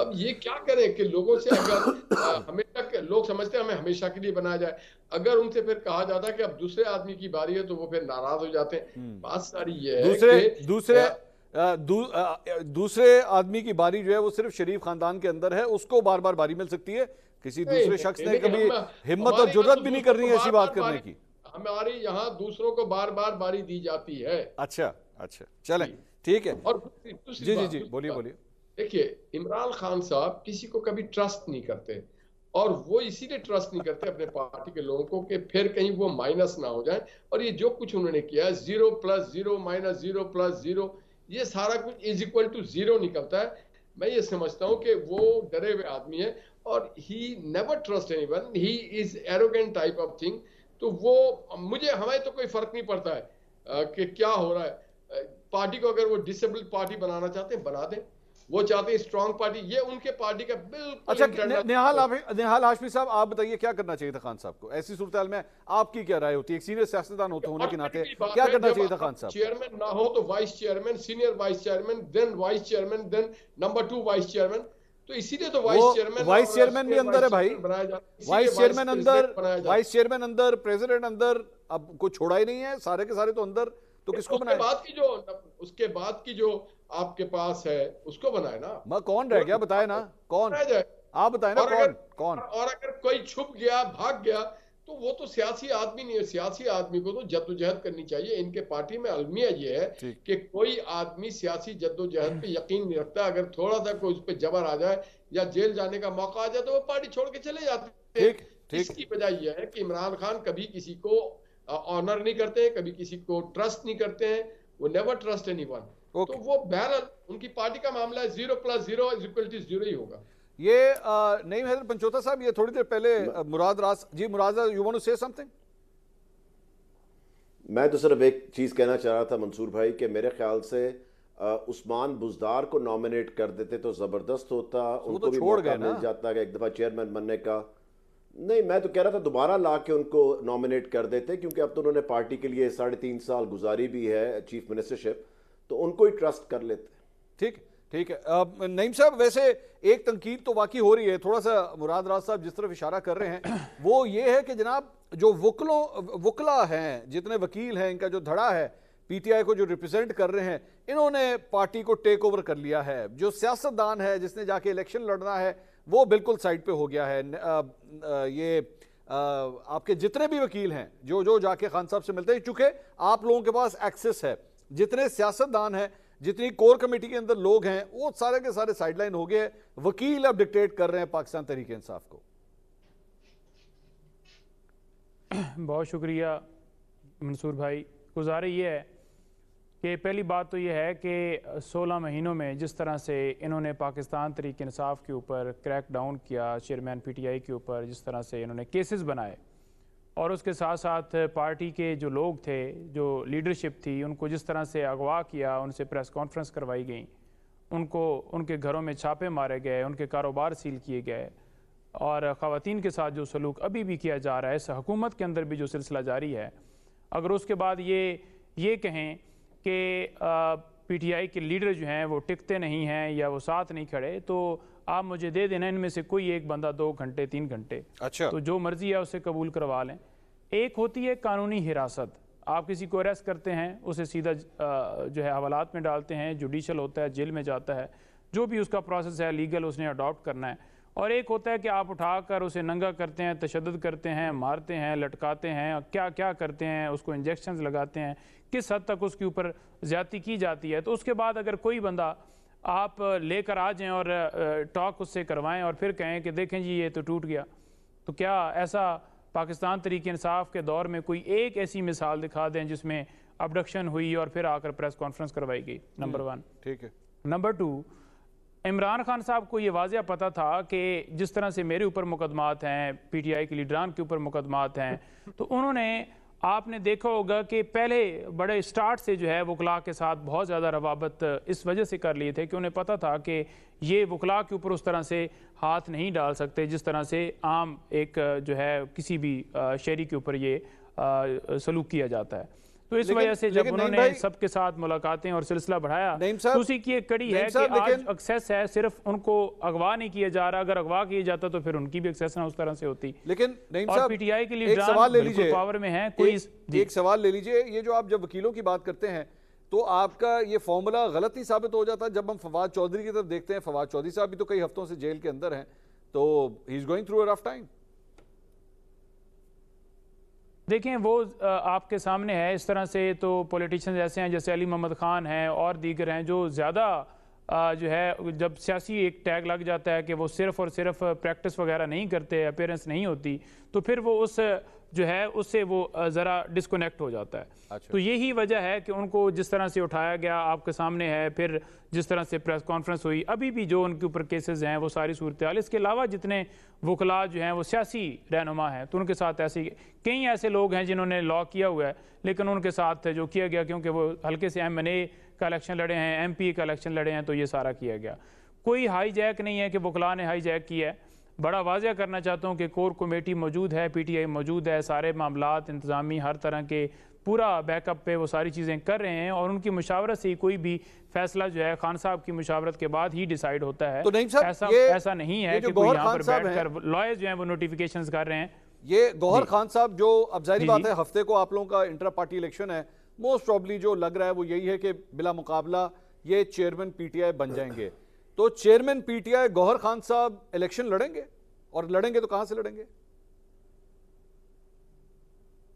अब ये क्या करें कि लोगों से अगर हमेशा लोग समझते हैं हमें हमेशा के लिए बनाया जाए, अगर उनसे फिर कहा जाता है कि अब दूसरे आदमी की बारी है तो वो फिर नाराज हो जाते हैं। बात सारी ये है दूसरे आदमी की बारी जो है वो सिर्फ शरीफ खानदान के अंदर है, उसको बार बार बारी मिल सकती है। किसी दूसरे शख्स ने कभी हिम्मत और जुर्रत भी नहीं करनी है ऐसी बात करने की। हमारी यहाँ दूसरों को बार बार बारी दी जाती है। अच्छा, चलें, ठीक है। और जी, बोलिए। देखिए, इमरान खान साहब किसी को कभी ट्रस्ट नहीं करते, और वो इसीलिए ट्रस्ट नहीं करते अपने पार्टी के लोगों को कि फिर कहीं वो माइनस ना हो जाए। और ये जो कुछ उन्होंने किया, 0+0 -0+0, ये सारा कुछ इज इक्वल टू 0 निकलता है। मैं ये समझता हूं कि वो डरे हुए आदमी है, और he never trust anyone, he is arrogant type of thing. तो वो हमें तो कोई फर्क नहीं पड़ता है कि क्या हो रहा है। पार्टी को अगर वो डिसेबल्ड पार्टी बनाना चाहते हैं, बना दें। वो चाहते हैं स्ट्रांग पार्टी, ये उनके पार्टी का बिल्कुल अच्छा, इंटरनल। निहाल हाशमी साहब, आप बताइए क्या करना चाहिए था खान साहब को ऐसी सूरत में? आपकी क्या राय होती है, एक सीनियर सियासतदान होने के नाते क्या करना चाहिए था खान साहब? चेयरमैन ना हो तो vice chairman, senior vice chairman, then vice chairman, then number 2 vice chairman. तो इसीलिए तो वाइस चेयरमैन भी अंदर है भाई, वाइस चेयरमैन अंदर, प्रेसिडेंट अंदर, अब कुछ छोड़ा ही नहीं है, सारे के सारे तो अंदर, तो किसको बनाए? उसके बाद की जो आपके पास है उसको बनाए ना। मैं कौन रह गया बताए ना, कौन? आप बताए ना कौन? और अगर कोई छुप गया, भाग गया, तो वो तो सियासी आदमी नहीं है। सियासी आदमी को तो जद्दोजहद करनी चाहिए। इनके पार्टी में अलमिया ये है कि कोई आदमी सियासी जद्दोजहद पे यकीन नहीं रखता। अगर थोड़ा सा कोई उस पर जबर आ जाए या जेल जाने का मौका आ जाए तो वो पार्टी छोड़ के चले जाते हैं। इसकी वजह यह है कि इमरान खान कभी किसी को ऑनर नहीं करते, कभी किसी को ट्रस्ट नहीं करते हैं। वो नेवर ट्रस्ट एनीवन। तो वो बहरहाल उनकी पार्टी का मामला है, 0+0 = 0 ही होगा। ये नईम हैदर पंचोता साहब, ये थोड़ी देर पहले Murad Raas ji, Murad, you want to say something? मैं तो सिर्फ एक चीज़ कहना चाह रहा था मंसूर भाई, कि मेरे ख्याल से उस्मान बुज़दार को नॉमिनेट कर देते तो ज़बरदस्त होता, उनको भी मौका मिल जाता है एक दफ़ा चेयरमैन बनने का। नहीं, मैं तो कह रहा था दोबारा ला के उनको नॉमिनेट कर देते, क्योंकि अब तो उन्होंने पार्टी के लिए 3.5 साल गुजारी भी है चीफ मिनिस्टरशिप, तो उनको ही ट्रस्ट कर लेते। ठीक है। नईम साहब, वैसे एक तनकीद तो वाकई हो रही है, थोड़ा सा मुराद राज साहब जिस तरफ इशारा कर रहे हैं वो ये है कि जनाब जो वकला हैं, जितने वकील हैं, इनका जो धड़ा है, पीटीआई को जो रिप्रेजेंट कर रहे हैं, इन्होंने पार्टी को टेक ओवर कर लिया है। जो सियासतदान है जिसने जाके इलेक्शन लड़ना है वो बिल्कुल साइड पे हो गया है। आपके जितने भी वकील हैं जो जाके खान साहब से मिलते हैं, चूंकि आप लोगों के पास एक्सेस है, जितने सियासतदान हैं, जितनी कोर कमेटी के अंदर लोग हैं, वो सारे के सारे साइडलाइन हो गए। वकील अब डिक्टेट कर रहे हैं पाकिस्तान तहरीक इंसाफ को। बहुत शुक्रिया मंसूर भाई। गुजारे ये है कि पहली बात तो ये है कि 16 महीनों में जिस तरह से इन्होंने पाकिस्तान तहरीक इंसाफ के ऊपर क्रैक डाउन किया, चेयरमैन पीटीआई के ऊपर जिस तरह से इन्होंने केसेस बनाए, और उसके साथ साथ पार्टी के जो लोग थे, जो लीडरशिप थी, उनको जिस तरह से अगवा किया, उनसे प्रेस कॉन्फ्रेंस करवाई गई, उनको उनके घरों में छापे मारे गए, उनके कारोबार सील किए गए, और ख़वातीन के साथ जो सलूक अभी भी किया जा रहा है, इस हुकूमत के अंदर भी जो सिलसिला जारी है, अगर उसके बाद ये कहें कि पीटीआई के लीडर जो हैं वो टिकते नहीं हैं या वो साथ नहीं खड़े, तो आप मुझे दे देना इनमें से कोई एक बंदा 2 घंटे 3 घंटे, अच्छा, तो जो मर्जी है उसे कबूल करवा लें। एक होती है कानूनी हिरासत, आप किसी को अरेस्ट करते हैं, उसे सीधा जो है हवालात में डालते हैं, जुडिशल होता है, जेल में जाता है, जो भी उसका प्रोसेस है लीगल उसने अडॉप्ट करना है। और एक होता है कि आप उठाकर उसे नंगा करते हैं, तशद्दुद करते हैं, मारते हैं, लटकाते हैं, क्या क्या करते हैं, उसको इंजेक्शंस लगाते हैं, किस हद तक उसके ऊपर ज़्यादती की जाती है। तो उसके बाद अगर कोई बंदा आप लेकर आ जाएं और टॉक उससे करवाएं और फिर कहें कि देखें जी ये तो टूट गया, तो क्या ऐसा पाकिस्तान तहरीक इंसाफ के दौर में कोई एक ऐसी मिसाल दिखा दें जिसमें अबडक्शन हुई और फिर आकर प्रेस कॉन्फ्रेंस करवाई गई? नंबर 1। ठीक है। नंबर 2, इमरान खान साहब को ये वाज़ह पता था कि जिस तरह से मेरे ऊपर मुकदमात हैं, पीटीआई के लीडरान के ऊपर मुकदमात हैं, तो उन्होंने, आपने देखा होगा कि पहले बड़े स्टार्ट से जो है वकला के साथ बहुत ज़्यादा रवाबत इस वजह से कर लिए थे कि उन्हें पता था कि ये वकला के ऊपर उस तरह से हाथ नहीं डाल सकते जिस तरह से आम एक जो है किसी भी शहरी के ऊपर ये सलूक किया जाता है। तो इस वजह से जब उन्होंने सबके साथ मुलाकातें और सिलसिला बढ़ाया, तो उसी की एक कड़ी है कि आज एक्सेस है, सिर्फ उनको अगवा नहीं किया जा रहा। अगर अगवा किया जाता तो फिर उनकी भी एक्सेस ना उस तरह से होती। लेकिन और पीटीआई के लिए सवाल ले लीजिए, पावर में है कोई एक सवाल ले लीजिए, ये जो आप जब वकीलों की बात करते हैं तो आपका ये फॉर्मूला गलत ही साबित हो जाता है। जब हम फवाद चौधरी की तरफ देखते हैं, फवाद चौधरी साहब भी तो कई हफ्तों से जेल के अंदर हैं, तो he is going through a rough time. देखें, वो आपके सामने है। इस तरह से तो पॉलिटिशियंस ऐसे हैं जैसे अली मोहम्मद खान हैं और दीगर हैं जो ज़्यादा जो है जब सियासी एक टैग लग जाता है कि वो सिर्फ और सिर्फ प्रैक्टिस वगैरह नहीं करते, अपीयरेंस नहीं होती, तो फिर वो उस जो है उससे वो ज़रा डिस्कनेक्ट हो जाता है। अच्छा। तो यही वजह है कि उनको जिस तरह से उठाया गया आपके सामने है, फिर जिस तरह से प्रेस कॉन्फ्रेंस हुई, अभी भी जो उनके ऊपर केसेस हैं वो सारी सूरत हाल, इसके अलावा जितने वकला जो हैं वो सियासी रहनुमा हैं, तो उनके साथ ऐसे कई ऐसे लोग हैं जिन्होंने लॉ किया हुआ है, लेकिन उनके साथ जो किया गया क्योंकि वो हल्के से MNA का इलेक्शन लड़े हैं, MP का इलेक्शन लड़े हैं, तो ये सारा किया गया। कोई हाई जैक नहीं है कि वकला ने हाई जैक किया है। बड़ा वाज़ह करना चाहता हूँ कि कोर कमेटी मौजूद है, PTI मौजूद है, सारे मामलात इंतज़ामी हर तरह के पूरा बैकअप पे वो सारी चीज़ें कर रहे हैं, और उनकी मुशावरत से ही कोई भी फैसला जो है खान साहब की मुशावरत के बाद ही डिसाइड होता है। तो नईम साहब, ऐसा नहीं है कि कोई यहाँ पर बैठकर लॉयर्स जो हैं वो नोटिफिकेशंस कर रहे हैं। ये गौहर खान साहब जो, अब जाहिर बात है हफ्ते को आप लोगों का इंटर पार्टी इलेक्शन है, मोस्ट प्रॉब्ली जो लग रहा है वो यही है कि बिला मुकाबला ये चेयरमैन PTI बन जाएंगे। तो चेयरमैन PTI गौहर खान साहब इलेक्शन लड़ेंगे, और लड़ेंगे तो कहां से लड़ेंगे?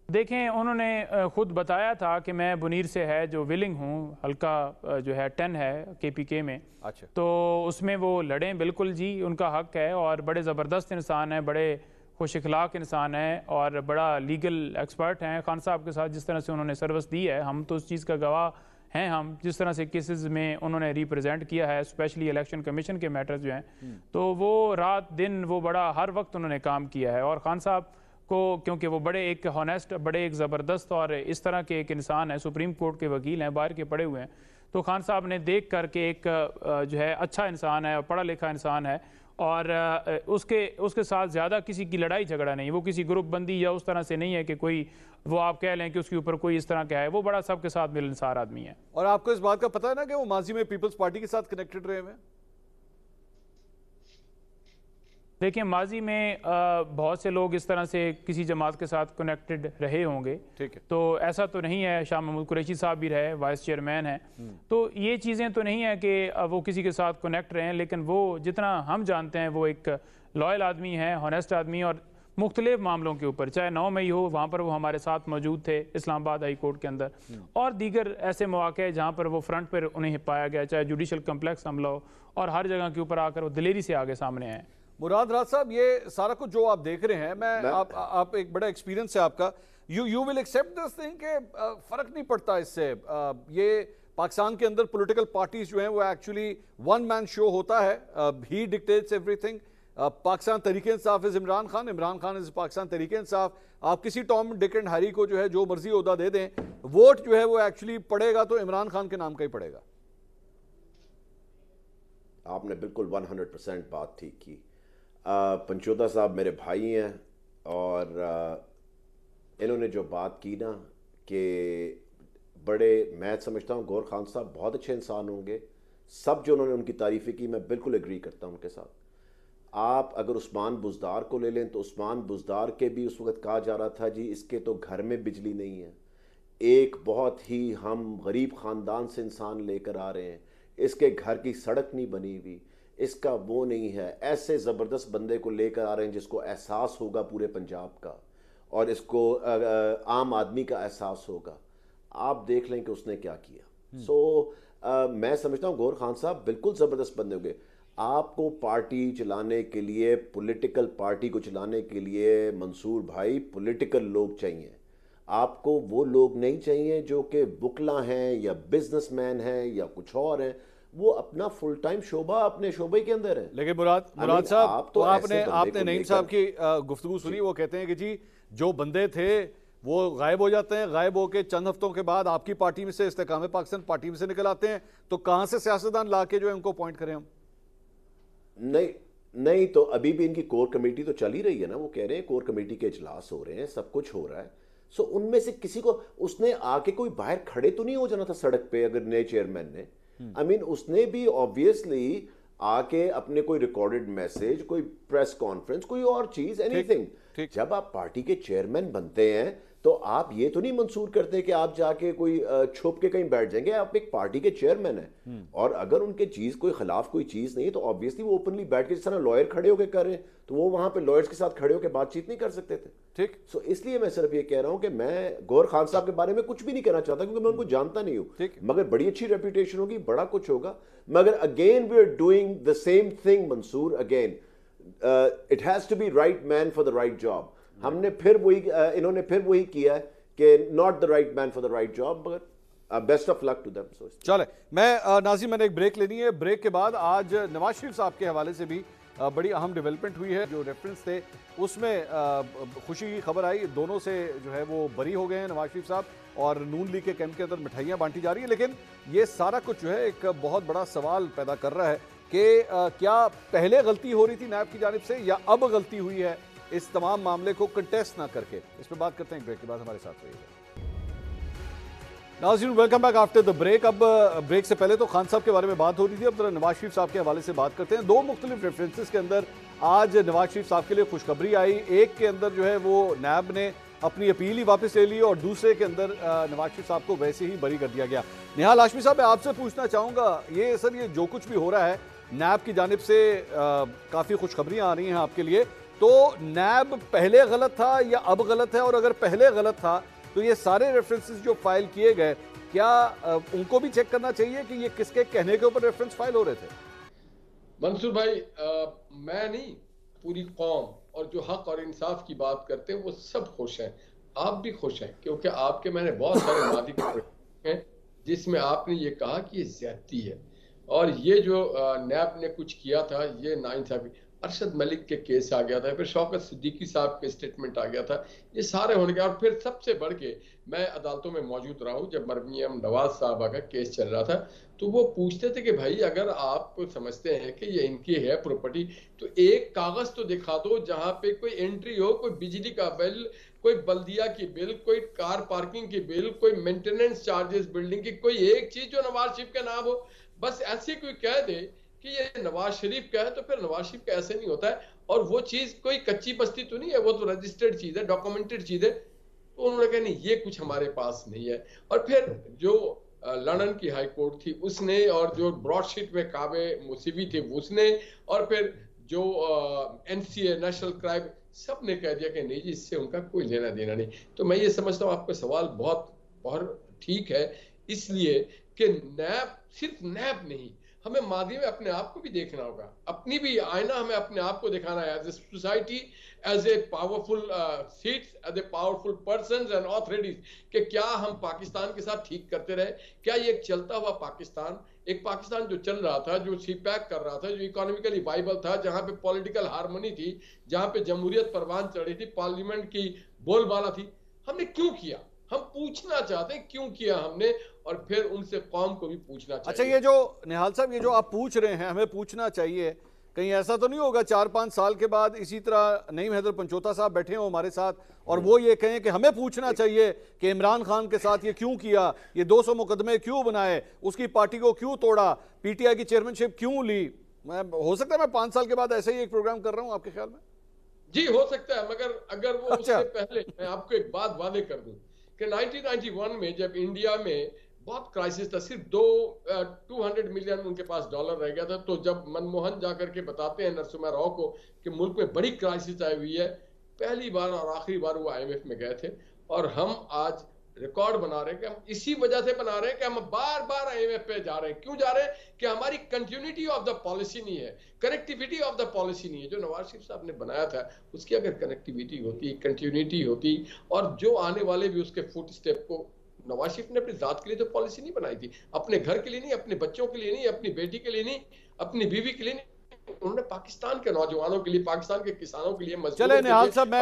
देखें, उन्होंने खुद बताया था कि मैं बुनीर से है जो विलिंग हूँ, हल्का जो है 10 है KPK में। अच्छा। तो उसमें वो लड़ें, बिल्कुल जी, उनका हक है, और बड़े ज़बरदस्त इंसान हैं, बड़े खुश इखलाक इंसान हैं, और बड़ा लीगल एक्सपर्ट हैं। खान साहब के साथ जिस तरह से उन्होंने सर्विस दी है, हम तो उस चीज़ का गवाह हैं। हम जिस तरह से केसेस में उन्होंने रिप्रेजेंट किया है, स्पेशली इलेक्शन कमीशन के मैटर्स जो हैं, तो वो रात दिन वो बड़ा हर वक्त उन्होंने काम किया है। और खान साहब को क्योंकि वो बड़े एक हॉनेस्ट, बड़े एक ज़बरदस्त और इस तरह के एक इंसान है, सुप्रीम कोर्ट के वकील हैं, बाहर के पढ़े हुए हैं, तो खान साहब ने देख करके एक जो है अच्छा इंसान है, पढ़ा लिखा इंसान है, और उसके साथ ज़्यादा किसी की लड़ाई झगड़ा नहीं, वो किसी ग्रुप बंदी या उस तरह से नहीं है कि कोई वो आप कह लें कि उसके ऊपर कोई इस तरह का है, वो बड़ा सबके साथ मिलनसार आदमी है। और आपको इस बात का पता है ना कि वो माजी में पीपल्स पार्टी के साथ कनेक्टेड रहे हैं? देखिए, माजी में बहुत से लोग इस तरह से किसी जमात के साथ कनेक्टेड रहे होंगे, ठीक है, तो ऐसा तो नहीं है। शाह महमूद कुरैशी साहब भी रहे, वाइस चेयरमैन हैं, तो ये चीज़ें तो नहीं है कि वो किसी के साथ कनेक्ट रहे हैं, लेकिन वो जितना हम जानते हैं वो एक लॉयल आदमी है, हॉनेस्ट आदमी, और मुख्तलिफ मामलों के ऊपर, चाहे 9 मई हो, वहाँ पर वो हमारे साथ मौजूद थे इस्लामाबाद हाई कोर्ट के अंदर, और दीगर ऐसे मौके जहाँ पर वो फ्रंट पर उन्हें पाया गया, चाहे जुडिशल कम्प्लेक्स हमला हो, और हर जगह के ऊपर आकर वो दिलेरी से आगे सामने आए। मुराद राज साहब, ये सारा कुछ जो आप देख रहे हैं, आप एक बड़ा एक्सपीरियंस है आपका, you will accept this thing कि फर्क नहीं पड़ता इससे, ये पाकिस्तान के अंदर पॉलिटिकल पार्टीज जो हैं वो एक्चुअली वन मैन शो होता है, he dictates everything. Pakistan Tehreek Insaf is Imran Khan, Imran Khan is Pakistan Tehreek Insaf. आप किसी टॉम डिक एंड हैरी को जो है जो मर्जी ओहदा दे दें, वोट जो है वो एक्चुअली पड़ेगा तो इमरान खान के नाम का ही पड़ेगा। आपने बिल्कुल 100% बात ठीक की। पंचोदा साहब मेरे भाई हैं, और इन्होंने जो बात की ना कि बड़े, मैं समझता हूँ गौहर खान साहब बहुत अच्छे इंसान होंगे, सब जो उन्होंने उनकी तारीफ़ें की मैं बिल्कुल एग्री करता हूँ उनके साथ। आप अगर उस्मान बुज़दार को ले लें तो उस्मान बुज़दार के भी उस वक्त कहा जा रहा था जी इसके तो घर में बिजली नहीं है, एक बहुत ही हम गरीब ख़ानदान से इंसान लेकर आ रहे हैं, इसके घर की सड़क नहीं बनी हुई, इसका वो नहीं है, ऐसे ज़बरदस्त बंदे को लेकर आ रहे हैं जिसको एहसास होगा पूरे पंजाब का, और इसको आम आदमी का एहसास होगा। आप देख लें कि उसने क्या किया। मैं समझता हूँ गौहर खान साहब बिल्कुल ज़बरदस्त बंदे होंगे। आपको पार्टी चलाने के लिए, पॉलिटिकल पार्टी को चलाने के लिए मंसूर भाई पॉलिटिकल लोग चाहिए, आपको वो लोग नहीं चाहिए जो कि बुकला हैं या बिजनेसमैन हैं या कुछ और हैं, वो अपना फुल टाइम शोबा अपने शोबे के अंदर है। लेकिन मुराद साहब, तो आपने नईम साहब की गुफ्तगू सुनी, वो कहते हैं कि जी जो बंदे थे वो गायब हो जाते हैं, गायब होकर चंद हफ्तों के बाद आपकी पार्टी में से, इस्तेकाम पाकिस्तान पार्टी में से निकल आते हैं, तो कहां से सियासतदान ला के जो है उनको अपॉइंट करें हम? नहीं, तो अभी भी इनकी कोर कमेटी तो चल ही रही है ना, वो कह रहे हैं कोर कमेटी के इजलास हो रहे हैं, सब कुछ हो रहा है। सो उनमें से किसी को, उसने आके कोई बाहर खड़े तो नहीं हो जाना था सड़क पे अगर नए चेयरमैन ने, आई मीन उसने भी ऑब्वियसली आके अपने कोई रिकॉर्डेड मैसेज, कोई प्रेस कॉन्फ्रेंस, कोई और चीज, एनीथिंग, ठीक। जब आप पार्टी के चेयरमैन बनते हैं तो आप ये तो नहीं मंसूर करते कि आप जाके कोई छुप के कहीं बैठ जाएंगे। आप एक पार्टी के चेयरमैन हैं और अगर उनके चीज कोई खिलाफ कोई चीज नहीं है तो ऑब्वियसली वो ओपनली बैठ के, जिस तरह लॉयर खड़े होकर कर रहे हैं तो वो वहां पे लॉयर्स के साथ खड़े होकर बातचीत नहीं कर सकते थे। ठीक। सो इसलिए मैं सिर्फ ये कह रहा हूं कि मैं गौहर खान साहब के बारे में कुछ भी नहीं कहना चाहता क्योंकि मैं उनको जानता नहीं हूं, मगर बड़ी अच्छी रेपुटेशन होगी, बड़ा कुछ होगा। मगर again we are doing the same thing Mansoor, again it has to be right man for the right job. हमने फिर वही इन्होंने फिर वही किया है कि not the right man for the right job, मगर best of luck to them. चले, मैं नाज़िम, मैंने एक ब्रेक लेनी है। ब्रेक के बाद आज नवाज शरीफ साहब के हवाले से भी बड़ी अहम डेवलपमेंट हुई है। जो रेफरेंस थे उसमें खुशी की खबर आई, दोनों से जो है वो बरी हो गए हैं नवाज शरीफ साहब, और नून लीग के कैंप के अंदर मिठाइयाँ बांटी जा रही है। लेकिन ये सारा कुछ जो है एक बहुत बड़ा सवाल पैदा कर रहा है कि क्या पहले गलती हो रही थी नैब की जानिब से या अब गलती हुई है इस तमाम मामले को कंटेस्ट ना करके। इस पर बात करते हैं ब्रेक के बाद, हमारे साथ रहिएगा। नाज़रीन, welcome back after the break. अब ब्रेक से पहले तो खान साहब के बारे में बात हो रही थी, अब जरा नवाज शरीफ साहब के हवाले से बात करते हैं। दो मुख्तलिफ रेफरेंसेस के अंदर आज नवाज शरीफ साहब के लिए खुशखबरी आई। एक के अंदर जो है वो नैब ने अपनी अपील ही वापस ले ली और दूसरे के अंदर नवाज शरीफ साहब को वैसे ही बरी कर दिया गया। निहाल हाशमी साहब, मैं आपसे पूछना चाहूँगा, ये सर ये जो कुछ भी हो रहा है नैब की जानिब से काफ़ी खुशखबरियाँ आ रही हैं आपके लिए, तो नैब पहले गलत था या अब गलत है? और अगर पहले गलत था तो ये सारे रेफरेंसेस जो फाइल किए गए, क्या उनको भी चेक करना चाहिए कि ये किसके कहने के ऊपर रेफरेंस फाइल हो रहे थे? मंसूर भाई, मैं नहीं, पूरी कौम और जो हक और इंसाफ की बात करते हैं वो सब खुश हैं। आप भी खुश हैं क्योंकि आपके मैंने बहुत सारे मादी हैं जिसमें आपने ये कहा कि ये ज्यादती है और ये जो नैब ने कुछ किया था ये नाइंसाफी। अरशद मलिक के केस आ गया था, फिर शौकत सिद्दीकी साहब के स्टेटमेंट आ गया था, ये सारे होने के और फिर सबसे बढ़ के मैं अदालतों में मौजूद रहा हूँ जब मरमीम नवाज साहबा का केस चल रहा था, तो वो पूछते थे कि भाई अगर आप समझते हैं कि ये इनकी है प्रॉपर्टी तो एक कागज तो दिखा दो जहां पे कोई एंट्री हो, कोई बिजली का बिल, कोई बल्दिया की बिल, कोई कार पार्किंग की बिल, कोई मेंटेनेंस चार्जेस बिल्डिंग की, कोई एक चीज जो नवाज शरीफ का नाम हो। बस ऐसे कोई कह दे कि ये नवाज शरीफ का है तो फिर नवाज शरीफ का ऐसे नहीं होता है, और वो चीज कोई कच्ची बस्ती तो नहीं है, वो तो रजिस्टर्ड चीज है, डॉक्यूमेंटेड चीज है। तो उन्होंने कहा नहीं ये कुछ हमारे पास नहीं है। और फिर जो लंदन की हाई कोर्ट थी उसने, और जो ब्रॉडशीट में काबे मुसीबी थे उसने, और फिर जो एनसीए नेशनल क्राइम सब ने कह दिया कि नहीं जी इससे उनका कोई लेना देना नहीं। तो मैं ये समझता हूँ आपका सवाल बहुत बहुत ठीक है, इसलिए कि नैब सिर्फ नैब नहीं, हमें मादी में अपने आप को भी देखना होगा, अपनी भी आईना हमें अपने आप को दिखाना है as a society, as a powerful seats, as a powerful persons and authorities, कि क्या हम पाकिस्तान के साथ ठीक करते रहे? क्या ये एक चलता हुआ पाकिस्तान, एक पाकिस्तान जो चल रहा था, जो सीपैक कर रहा था, जो इकोनॉमिकली वाइबल था, जहां पे पॉलिटिकल हार्मनी थी, जहां पे जमहूरियत परवान चढ़ रही थी, पार्लियामेंट की बोलबाला थी, हमने क्यों किया? हम पूछना चाहते हैं क्यों किया हमने, और फिर उनसे कौम को भी पूछना चाहिए। अच्छा, ये जो निहाल साहब ये जो आप पूछ रहे हैं हमें पूछना चाहिए, कहीं ऐसा तो नहीं होगा 4-5 साल के बाद इसी तरह नईम हैदर पंचोता साहब बैठे हो हमारे साथ और वो ये कहें कि हमें पूछना चाहिए कि इमरान खान के साथ ये क्यों किया, ये 200 मुकदमे क्यों बनाए, उसकी पार्टी को क्यों तोड़ा, पीटीआई की चेयरमैनशिप क्यों ली? हो सकता है मैं 5 साल के बाद ऐसे ही एक प्रोग्राम कर रहा हूँ आपके ख्याल में? जी हो सकता है, मगर अगर वो अच्छा। उससे पहले मैं आपको एक बात वादे कर दूं कि 1991 में जब इंडिया में बहुत क्राइसिस था, सिर्फ 200 मिलियन उनके पास डॉलर रह गया था, तो जब मनमोहन जाकर के बताते हैं नरसिम्हा राव को कि मुल्क में बड़ी क्राइसिस आई हुई है, पहली बार और आखिरी बार वो IMF में गए थे। और हम आज रिकॉर्ड बना रहे हैं कि हम इसी वजह से बना रहे हैं कि हम बार बार IMF पे जा रहे हैं। क्यों जा रहे हैं? कि हमारी कंटिन्यूटी ऑफ द पॉलिसी नहीं है, कनेक्टिविटी ऑफ द पॉलिसी नहीं है। जो नवाज शरीफ साहब ने बनाया था उसकी अगर कनेक्टिविटी होती, कंटिन्यूटी होती, और जो आने वाले भी उसके फुट स्टेप को, नवाज शरीफ ने अपनी जात के लिए तो पॉलिसी नहीं बनाई थी, अपने घर के लिए नहीं, अपने बच्चों के लिए नहीं, अपनी बेटी के लिए नहीं, अपनी बीवी के लिए नहीं, उन्होंने पाकिस्तान के नौजवानों के लिए, पाकिस्तान के किसानों के लिए, चले निहाल साहब,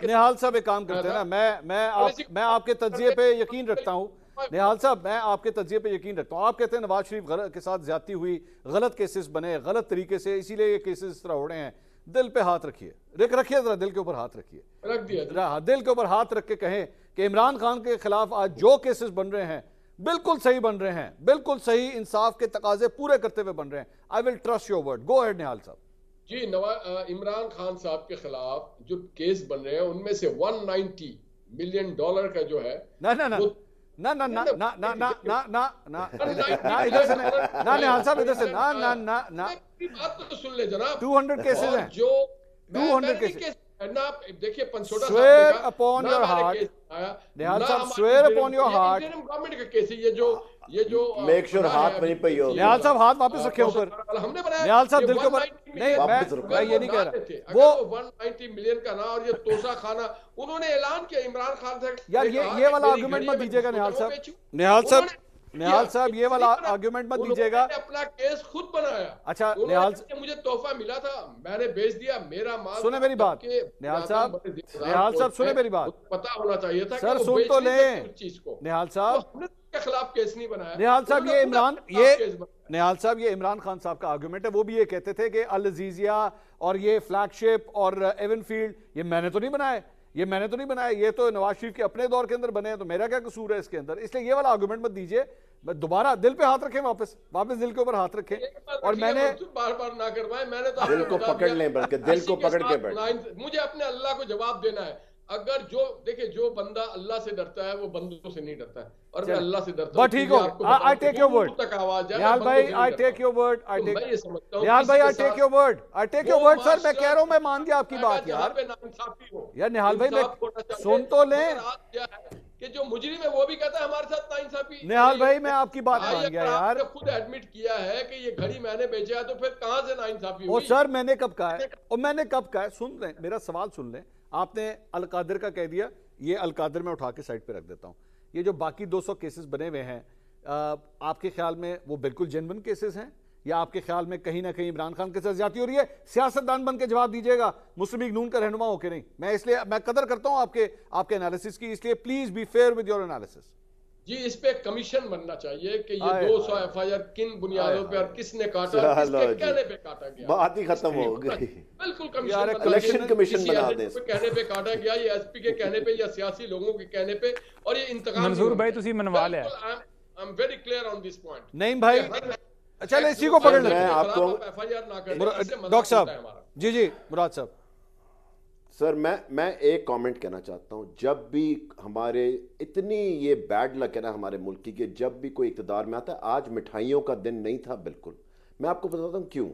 निहाल साहब एक काम करते हैं ना, मैं आपके तज्जिए पे यकीन रखता हूँ। निहाल साहब, मैं आपके तज्जिए पे यकीन रखता हूँ। आप कहते हैं नवाज शरीफ के साथ ज्यादती हुई, गलत केसेस बने गलत तरीके से, इसीलिए ये केसेस इस तरह हो रहे हैं। दिल पे हाथ रखिए, रखिए जरा, दिल के ऊपर हाथ रखिए, रख दिया, दिल के ऊपर हाथ रख के कहें कि इमरान खान के खिलाफ आज जो केसेस बन रहे हैं बिल्कुल सही बन रहे हैं, बिल्कुल सही, इंसाफ के तकाजे पूरे करते हुए बन रहे हैं। I will trust your word. Go ahead Nihal साहब। जी इमरान खान साहब के खिलाफ जो केस बन रहे हैं उनमें से $190 मिलियन का जो है ना ना ना वो- ना ना ना ना ना ना ना ना ना ना इधर से ना निहाल साहब इधर से ना ना ना ना मेरी बात तो सुन ले जनाब। 200 केसेस और हैं। जो 200 केस केसेस। ना आप देखिए पंचोड़ा Swear साहब ने कहा, upon ना your हमारे heart. केस आया, निहाल ना साहब, हमारे swear interim- upon your ये heart. interim गवर्नमेंट का केस है ये जो Make sure बना है हाथ अभी वहीं पे ही हो। केस निहाल ये साहब हाथ वापस वाला, रखे ऊपर। हमने बनाया। निहाल साहब ये दिल के ऊपर 190 नहीं, मिलियन वापस रखो। मैं ये नहीं कह रहा वो वो 190 मिलियन का ना और ये तोशा खाना उन्होंने ऐलान किया इमरान खान से। यार ये वाला आर्गुमेंट मत दीजिएगा निहाल साहब। निहाल साहब ये वाला आर्गुमेंट मत दीजिएगा। अपना केस खुद बनाया। अच्छा उन्होंने निहाल कहा, मुझे तोहफा मिला था मैंने बेच दिया मेरा माल। सुने मेरी बात। निहाल साहब सुने मेरी बात। पता होना चाहिए था सर कि वो सुन बेच तो नहीं ले सकते उस चीज को। निहाल तो साहब। हमने उसके खिलाफ केस नहीं बनाया। निहाल साहब उन्होंने ये खुद इमरान अपने खिलाफ केस ये बनाया। निहाल साहब ये इमरान खान साहब का आर्गुमेंट है। वो भी ये कहते थे कि अल अजीजिया और ये फ्लैगशिप और एवनफील्ड ये मैंने तो नहीं बनाए, ये मैंने तो नहीं बनाया, ये तो नवाज शरीफ के अपने दौर के अंदर बने हैं, तो मेरा क्या कसूर है इसके अंदर। इसलिए ये वाला आर्गुमेंट मत दीजिए। दोबारा दिल पे हाथ रखें, वापस दिल के ऊपर हाथ रखें। और मैंने बार बार ना करवाएं, मैंने तो दिल को पकड़ लें, बल्कि दिल को पकड़ के बैठ। मुझे अपने अल्लाह को जवाब देना है। अगर जो बंदा अल्लाह से डरता है वो बंदों से नहीं डरता है, और मैं अल्लाह से डरता हूं। बट ठीक हो, आई टेक योर वर्ड तक आवाज है निहाल भाई, I take your word, I take मैं ये समझता हूं निहाल भाई, I take your word, I take your word. Sir मैं मास्टर- कह रहा हूं, मैं मान गया आपकी बात यार। यार निहाल भाई, मैं सुन तो लें। कि जो मुजरिम है वो भी कहता है हमारे साथ नाइंसाफी। निहाल भाई मैं आपकी बात मान गया यार। आपने खुद एडमिट किया है कि ये घड़ी मैंने बेचा है, तो फिर कहां से नाइंसाफी और हुई? सर मैंने कब कहा है, और मैंने कब कहा है, सुन लें मेरा सवाल सुन लें। आपने अल कादिर का कह दिया, ये अल कादिर में उठा के साइड पे रख देता हूं। ये जो बाकी 200 केसेस बने हुए हैं, आपके ख्याल में वो बिल्कुल जेन्युइन केसेस हैं, या आपके ख्याल में कहीं ना कहीं इमरान खान के साथ ज्यादती हो रही है? सियासतदान बन के जवाब दीजिएगा, मुस्लिम लीग नून का रहनुमा होके नहीं। मैं कदर करता हूं आपके एनालिसिस की, इसलिए please be fair with your analysis. जी इस पे कमीशन बनना चाहिए कि ये 200 एफआईआर किन बुनियादों पे और किसने काटा, चलो किसके जी। कहने पे काटा गया। बात ही खत्म हो गई। बिल्कुल यार, कमीशन इलेक्शन कमीशन बना दें। कहने पे काटा गया, ये एसपी के कहने पे या सियासी लोगों के कहने पे, और ये इंतकाम मंसूर भाई तुसी मनवा लिया। I am very clear on this point. नहीं भाई, चलो इसी को पकड़ लेते मैं हैं। आपको एफआईआर ना करें, डॉक्टर साहब जी मुराद साहब। सर मैं एक कमेंट कहना चाहता हूं। जब भी हमारे इतनी ये बैड लक है ना हमारे मुल्क की, कि जब भी कोई इक़्तिदार में आता है, आज मिठाइयों का दिन नहीं था बिल्कुल। मैं आपको बताता हूं क्यों।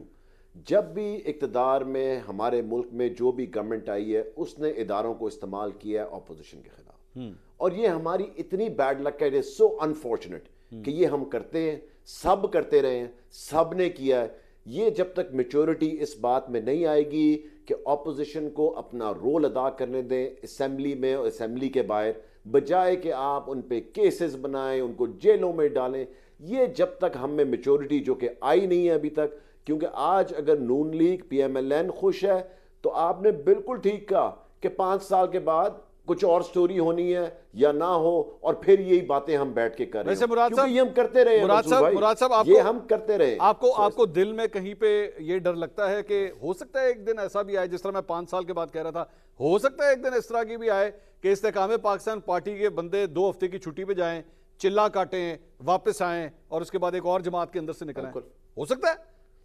जब भी इक़्तिदार में हमारे मुल्क में जो भी गवर्नमेंट आई है, उसने इदारों को इस्तेमाल किया है अपोजिशन के खिलाफ, और ये हमारी इतनी बैड लक है, इट इज सो अनफॉर्चुनेट कि ये हम करते हैं, सब करते रहे हैं, सब ने किया है। ये जब तक मेच्योरिटी इस बात में नहीं आएगी कि ऑपोजिशन को अपना रोल अदा करने दें असेंबली में और असेंबली के बाहर, बजाय कि आप उन पे केसेस बनाएं, उनको जेलों में डालें, ये जब तक हम में मेच्योरिटी जो कि आई नहीं है अभी तक। क्योंकि आज अगर नून लीग PMLN खुश है, तो आपने बिल्कुल ठीक कहा कि 5 साल के बाद कुछ और स्टोरी होनी है या ना हो, और फिर यही बातें हम बैठ के कर रहे हैं। वैसे मुराद साहब, ये हम करते रहे, मुराद साहब ये हम करते रहे। आपको दिल में कहीं पे ये डर लगता है कि हो सकता है एक दिन ऐसा भी आए, जिस तरह मैं 5 साल के बाद कह रहा था, हो सकता है एक दिन इस तरह की भी आए कि इस्तेकाम पाकिस्तान पार्टी के बंदे 2 हफ्ते की छुट्टी पे जाएं, चिल्ला काटें, वापस आएं, और उसके बाद एक और जमात के अंदर से निकलें? हो सकता है,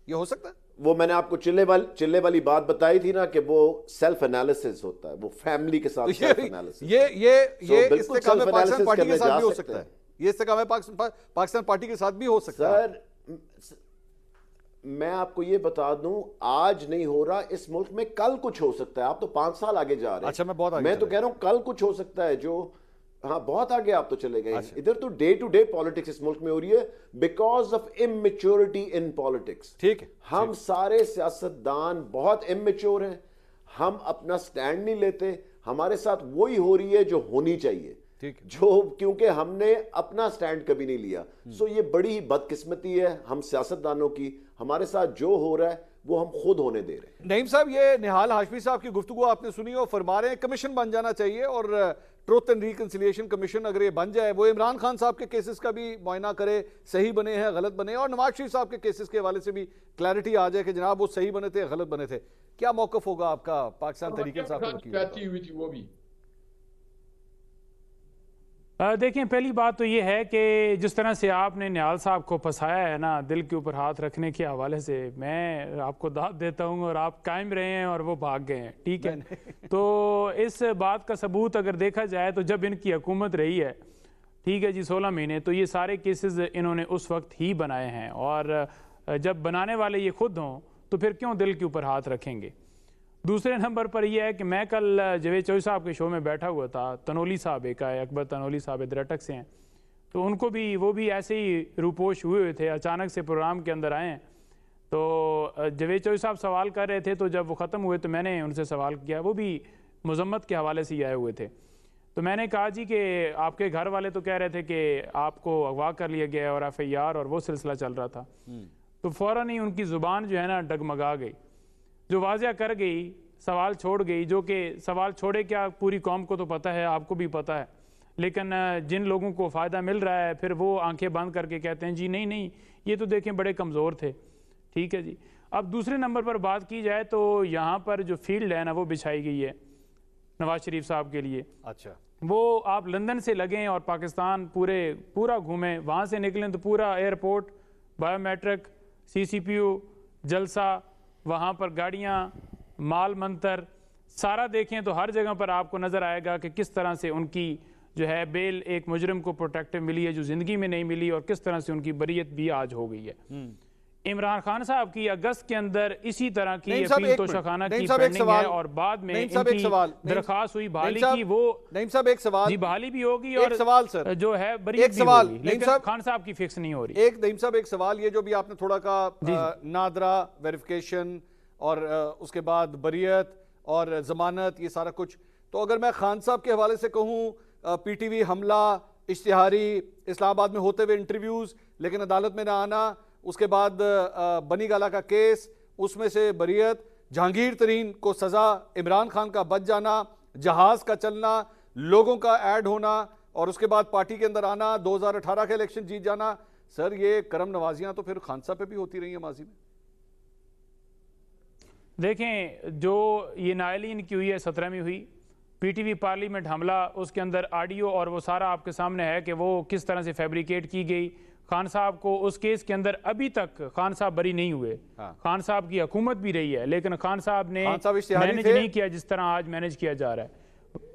ये हो सकता है। वो मैंने आपको चिल्ले वाली बात बताई थी ना, कि वो सेल्फ एनालिसिस होता है, वो फैमिली के साथ सेल्फ एनालिसिस। ये इस्तेकाम पाकिस्तान पार्टी के साथ भी हो सकता है। ये इस्तेकाम पाकिस्तान पार्टी के साथ भी हो सकता है। सर मैं आपको ये बता दूं, आज नहीं हो रहा इस मुल्क में, कल कुछ हो सकता है। आप तो 5 साल आगे जा रहे हैं। अच्छा, मैं तो कह रहा हूं कल कुछ हो सकता है। जो हाँ, बहुत आगे आप तो चले गए। अच्छा। इधर तो डे टू डे पॉलिटिक्स इस मुल्क में हो रही है because of immaturity in politics. ठीक है, हम सारे सियासतदान बहुत इमेच्योर हैं, हम अपना स्टैंड नहीं लेते। हमारे साथ वही हो रही है जो होनी चाहिए, ठीक, जो क्योंकि हमने अपना स्टैंड कभी नहीं लिया। सो ये बड़ी ही बदकिस्मती है हम सियासतदानों की। हमारे साथ जो हो रहा है वो हम खुद होने दे रहे हैं। नईम साहब, ये निहाल हाशमी साहब की गुफ्तगू आपने सुनी और फरमा रहे हैं कमीशन बन जाना चाहिए, और ट्रुथ एंड रिकंसिलिएशन कमीशन अगर ये बन जाए, वो इमरान खान साहब के केसेस का भी मुआयना करे, सही बने हैं गलत बने, और नवाज शरीफ साहब के केसेस के हवाले से भी क्लैरिटी आ जाए कि जनाब वो सही बने थे गलत बने थे। क्या मौकफ होगा आपका पाकिस्तान तहरीक इंसाफ के वकील? हुई थी वो भी देखें, पहली बात तो ये है कि जिस तरह से आपने निहाल साहब को फंसाया है ना दिल के ऊपर हाथ रखने के हवाले से, मैं आपको दाद देता हूँ और आप कायम रहे हैं और वो भाग गए हैं, ठीक है। तो इस बात का सबूत अगर देखा जाए तो जब इनकी हुकूमत रही है, ठीक है जी, 16 महीने, तो ये सारे केसेस इन्होंने उस वक्त ही बनाए हैं, और जब बनाने वाले ये खुद हों तो फिर क्यों दिल के ऊपर हाथ रखेंगे। दूसरे नंबर पर यह है कि मैं कल जवेद चौधरी साहब के शो में बैठा हुआ था, तनोली साहब एक आए, अकबर तनोली साहब इधर से हैं, तो उनको भी वो भी ऐसे ही रूपोश हुए थे, अचानक से प्रोग्राम के अंदर आए हैं। तो जवेद चौधरी साहब सवाल कर रहे थे, तो जब वो ख़त्म हुए तो मैंने उनसे सवाल किया, वो भी मजम्मत के हवाले से ही आए हुए थे। तो मैंने कहा जी कि आपके घर वाले तो कह रहे थे कि आपको अगवा कर लिया गया और FIR और वो सिलसिला चल रहा था। तो फ़ौरन ही उनकी ज़ुबान जो है ना डगमगा गई, जो वाज़िया कर गई, सवाल छोड़ गई, जो कि सवाल छोड़े क्या, पूरी कौम को तो पता है, आपको भी पता है, लेकिन जिन लोगों को फ़ायदा मिल रहा है फिर वो आंखें बंद करके कहते हैं जी नहीं नहीं ये तो देखें बड़े कमज़ोर थे, ठीक है जी। अब दूसरे नंबर पर बात की जाए तो यहाँ पर जो फील्ड है ना वो बिछाई गई है नवाज शरीफ साहब के लिए। अच्छा, वो आप लंदन से लगें और पाकिस्तान पूरा घूमें, वहाँ से निकलें तो पूरा एयरपोर्ट, बायोमेट्रिक, CCPU, जलसा, वहाँ पर गाड़ियाँ, माल मंतर, सारा देखें तो हर जगह पर आपको नज़र आएगा कि किस तरह से उनकी जो है बेल एक मुजरिम को प्रोटेक्टिव मिली है जो ज़िंदगी में नहीं मिली, और किस तरह से उनकी बरीयत भी आज हो गई है। इमरान खान साहब की अगस्त के अंदर इसी तरह की अपील तोशाखाना की पेंडिंग है, और बाद में इनकी दरखास्त हुई बहाली की, वो नईम साहब एक सवाल जी बहाली भी होगी और सवाल सर जो है बरीयत भी होगी, लेकिन खान साहब की फिक्स नहीं हो रही। एक नईम साहब एक सवाल, ये जो भी आपने थोड़ा का नादरा वेरिफिकेशन और उसके बाद बरीयत और जमानत, ये सारा कुछ, तो अगर मैं खान साहब के हवाले से कहूँ PTV हमला, इश्तिहारी, इस्लामाबाद में होते हुए इंटरव्यूज लेकिन अदालत में ना आना, उसके बाद बनी गाला का केस, उसमें से बरीयत, जहांगीर तरीन को सजा, इमरान खान का बच जाना, जहाज का चलना, लोगों का ऐड होना, और उसके बाद पार्टी के अंदर आना, 2018 का इलेक्शन जीत जाना, सर ये करम नवाजियां तो फिर खान साहब पे भी होती रही है माजी में। देखें, जो ये नायलीन की हुई है 17 में हुई PTV पार्लियामेंट हमला, उसके अंदर ऑडियो और वो सारा आपके सामने है कि वो किस तरह से फैब्रिकेट की गई। खान साहब को उस केस के अंदर अभी तक खान साहब बरी नहीं हुए। खान साहब की हुकूमत भी रही है, लेकिन खान साहब ने मैनेज नहीं किया जिस तरह आज मैनेज किया जा रहा है।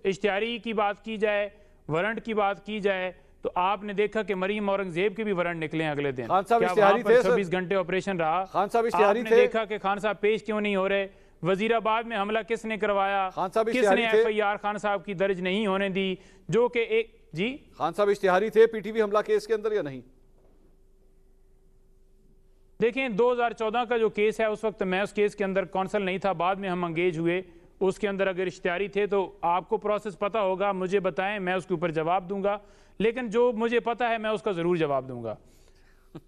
इश्तिहारी की बात की जाए, वारंट की बात की जाए, तो आपने देखा कि मरीम औरंगजेब के भी वारंट निकले अगले दिन। खान साहब इश्तिहारी थे, 26 घंटे ऑपरेशन रहा। खान साहब इश्तिहारी थे। देखा कि खान साहब पेश क्यों नहीं हो रहे। वजीराबाद में हमला किसने करवाया, खान साहब किसने FIR खान साहब की दर्ज नहीं होने दी, जो कि एक जी खान साहब इश्तिहारी थे PTV हमला केस के अंदर या नहीं? देखें, 2014 का जो केस है उस वक्त मैं उस केस के अंदर कौंसल नहीं था, बाद में हम अंगेज हुए। उसके अंदर अगर इश्तिहारी थे तो आपको प्रोसेस पता होगा, मुझे बताएं, मैं उसके ऊपर जवाब दूंगा। लेकिन जो मुझे पता है मैं उसका जरूर जवाब दूंगा।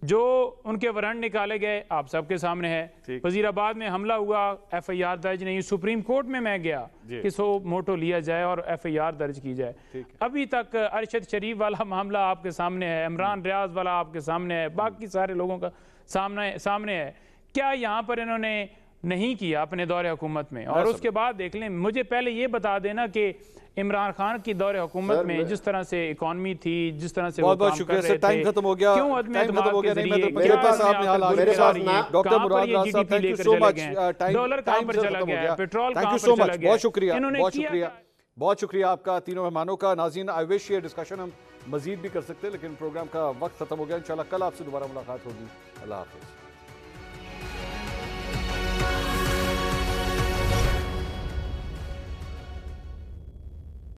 जो उनके वारंट निकाले गए आप सबके सामने है। वजीराबाद में हमला हुआ, FIR दर्ज नहीं, सुप्रीम कोर्ट में मैं गया कि सो मोटो लिया जाए और FIR दर्ज की जाए। अभी तक अरशद शरीफ वाला मामला आपके सामने है, इमरान रियाज वाला आपके सामने है, बाकी सारे लोगों का सामने है। क्या यहाँ पर इन्होंने नहीं किया अपने दौरे हुकूमत में? और उसके बाद देख लें, मुझे पहले ये बता देना कि इमरान खान की दौरे हुकूमत में जिस तरह से इकोनॉमी थी, जिस तरह से बहुत बहुत शुक्रिया सर, टाइम खत्म हो गया, क्यों टाइम खत्म हो गया। मेरे पास डॉक्टर मुराद राज साहब, thank you so much. Dollar कहां पर चला गया, petrol thank you so much, बहुत शुक्रिया, बहुत शुक्रिया, बहुत शुक्रिया आपका तीनों मेहमानों का। नाज़रीन, आई विश ये डिस्कशन हम मजीद भी कर सकते हैं, लेकिन प्रोग्राम का वक्त खत्म हो गया। इंशाल्लाह कल आपसे दोबारा मुलाकात होगी। अल्लाह हाफिज।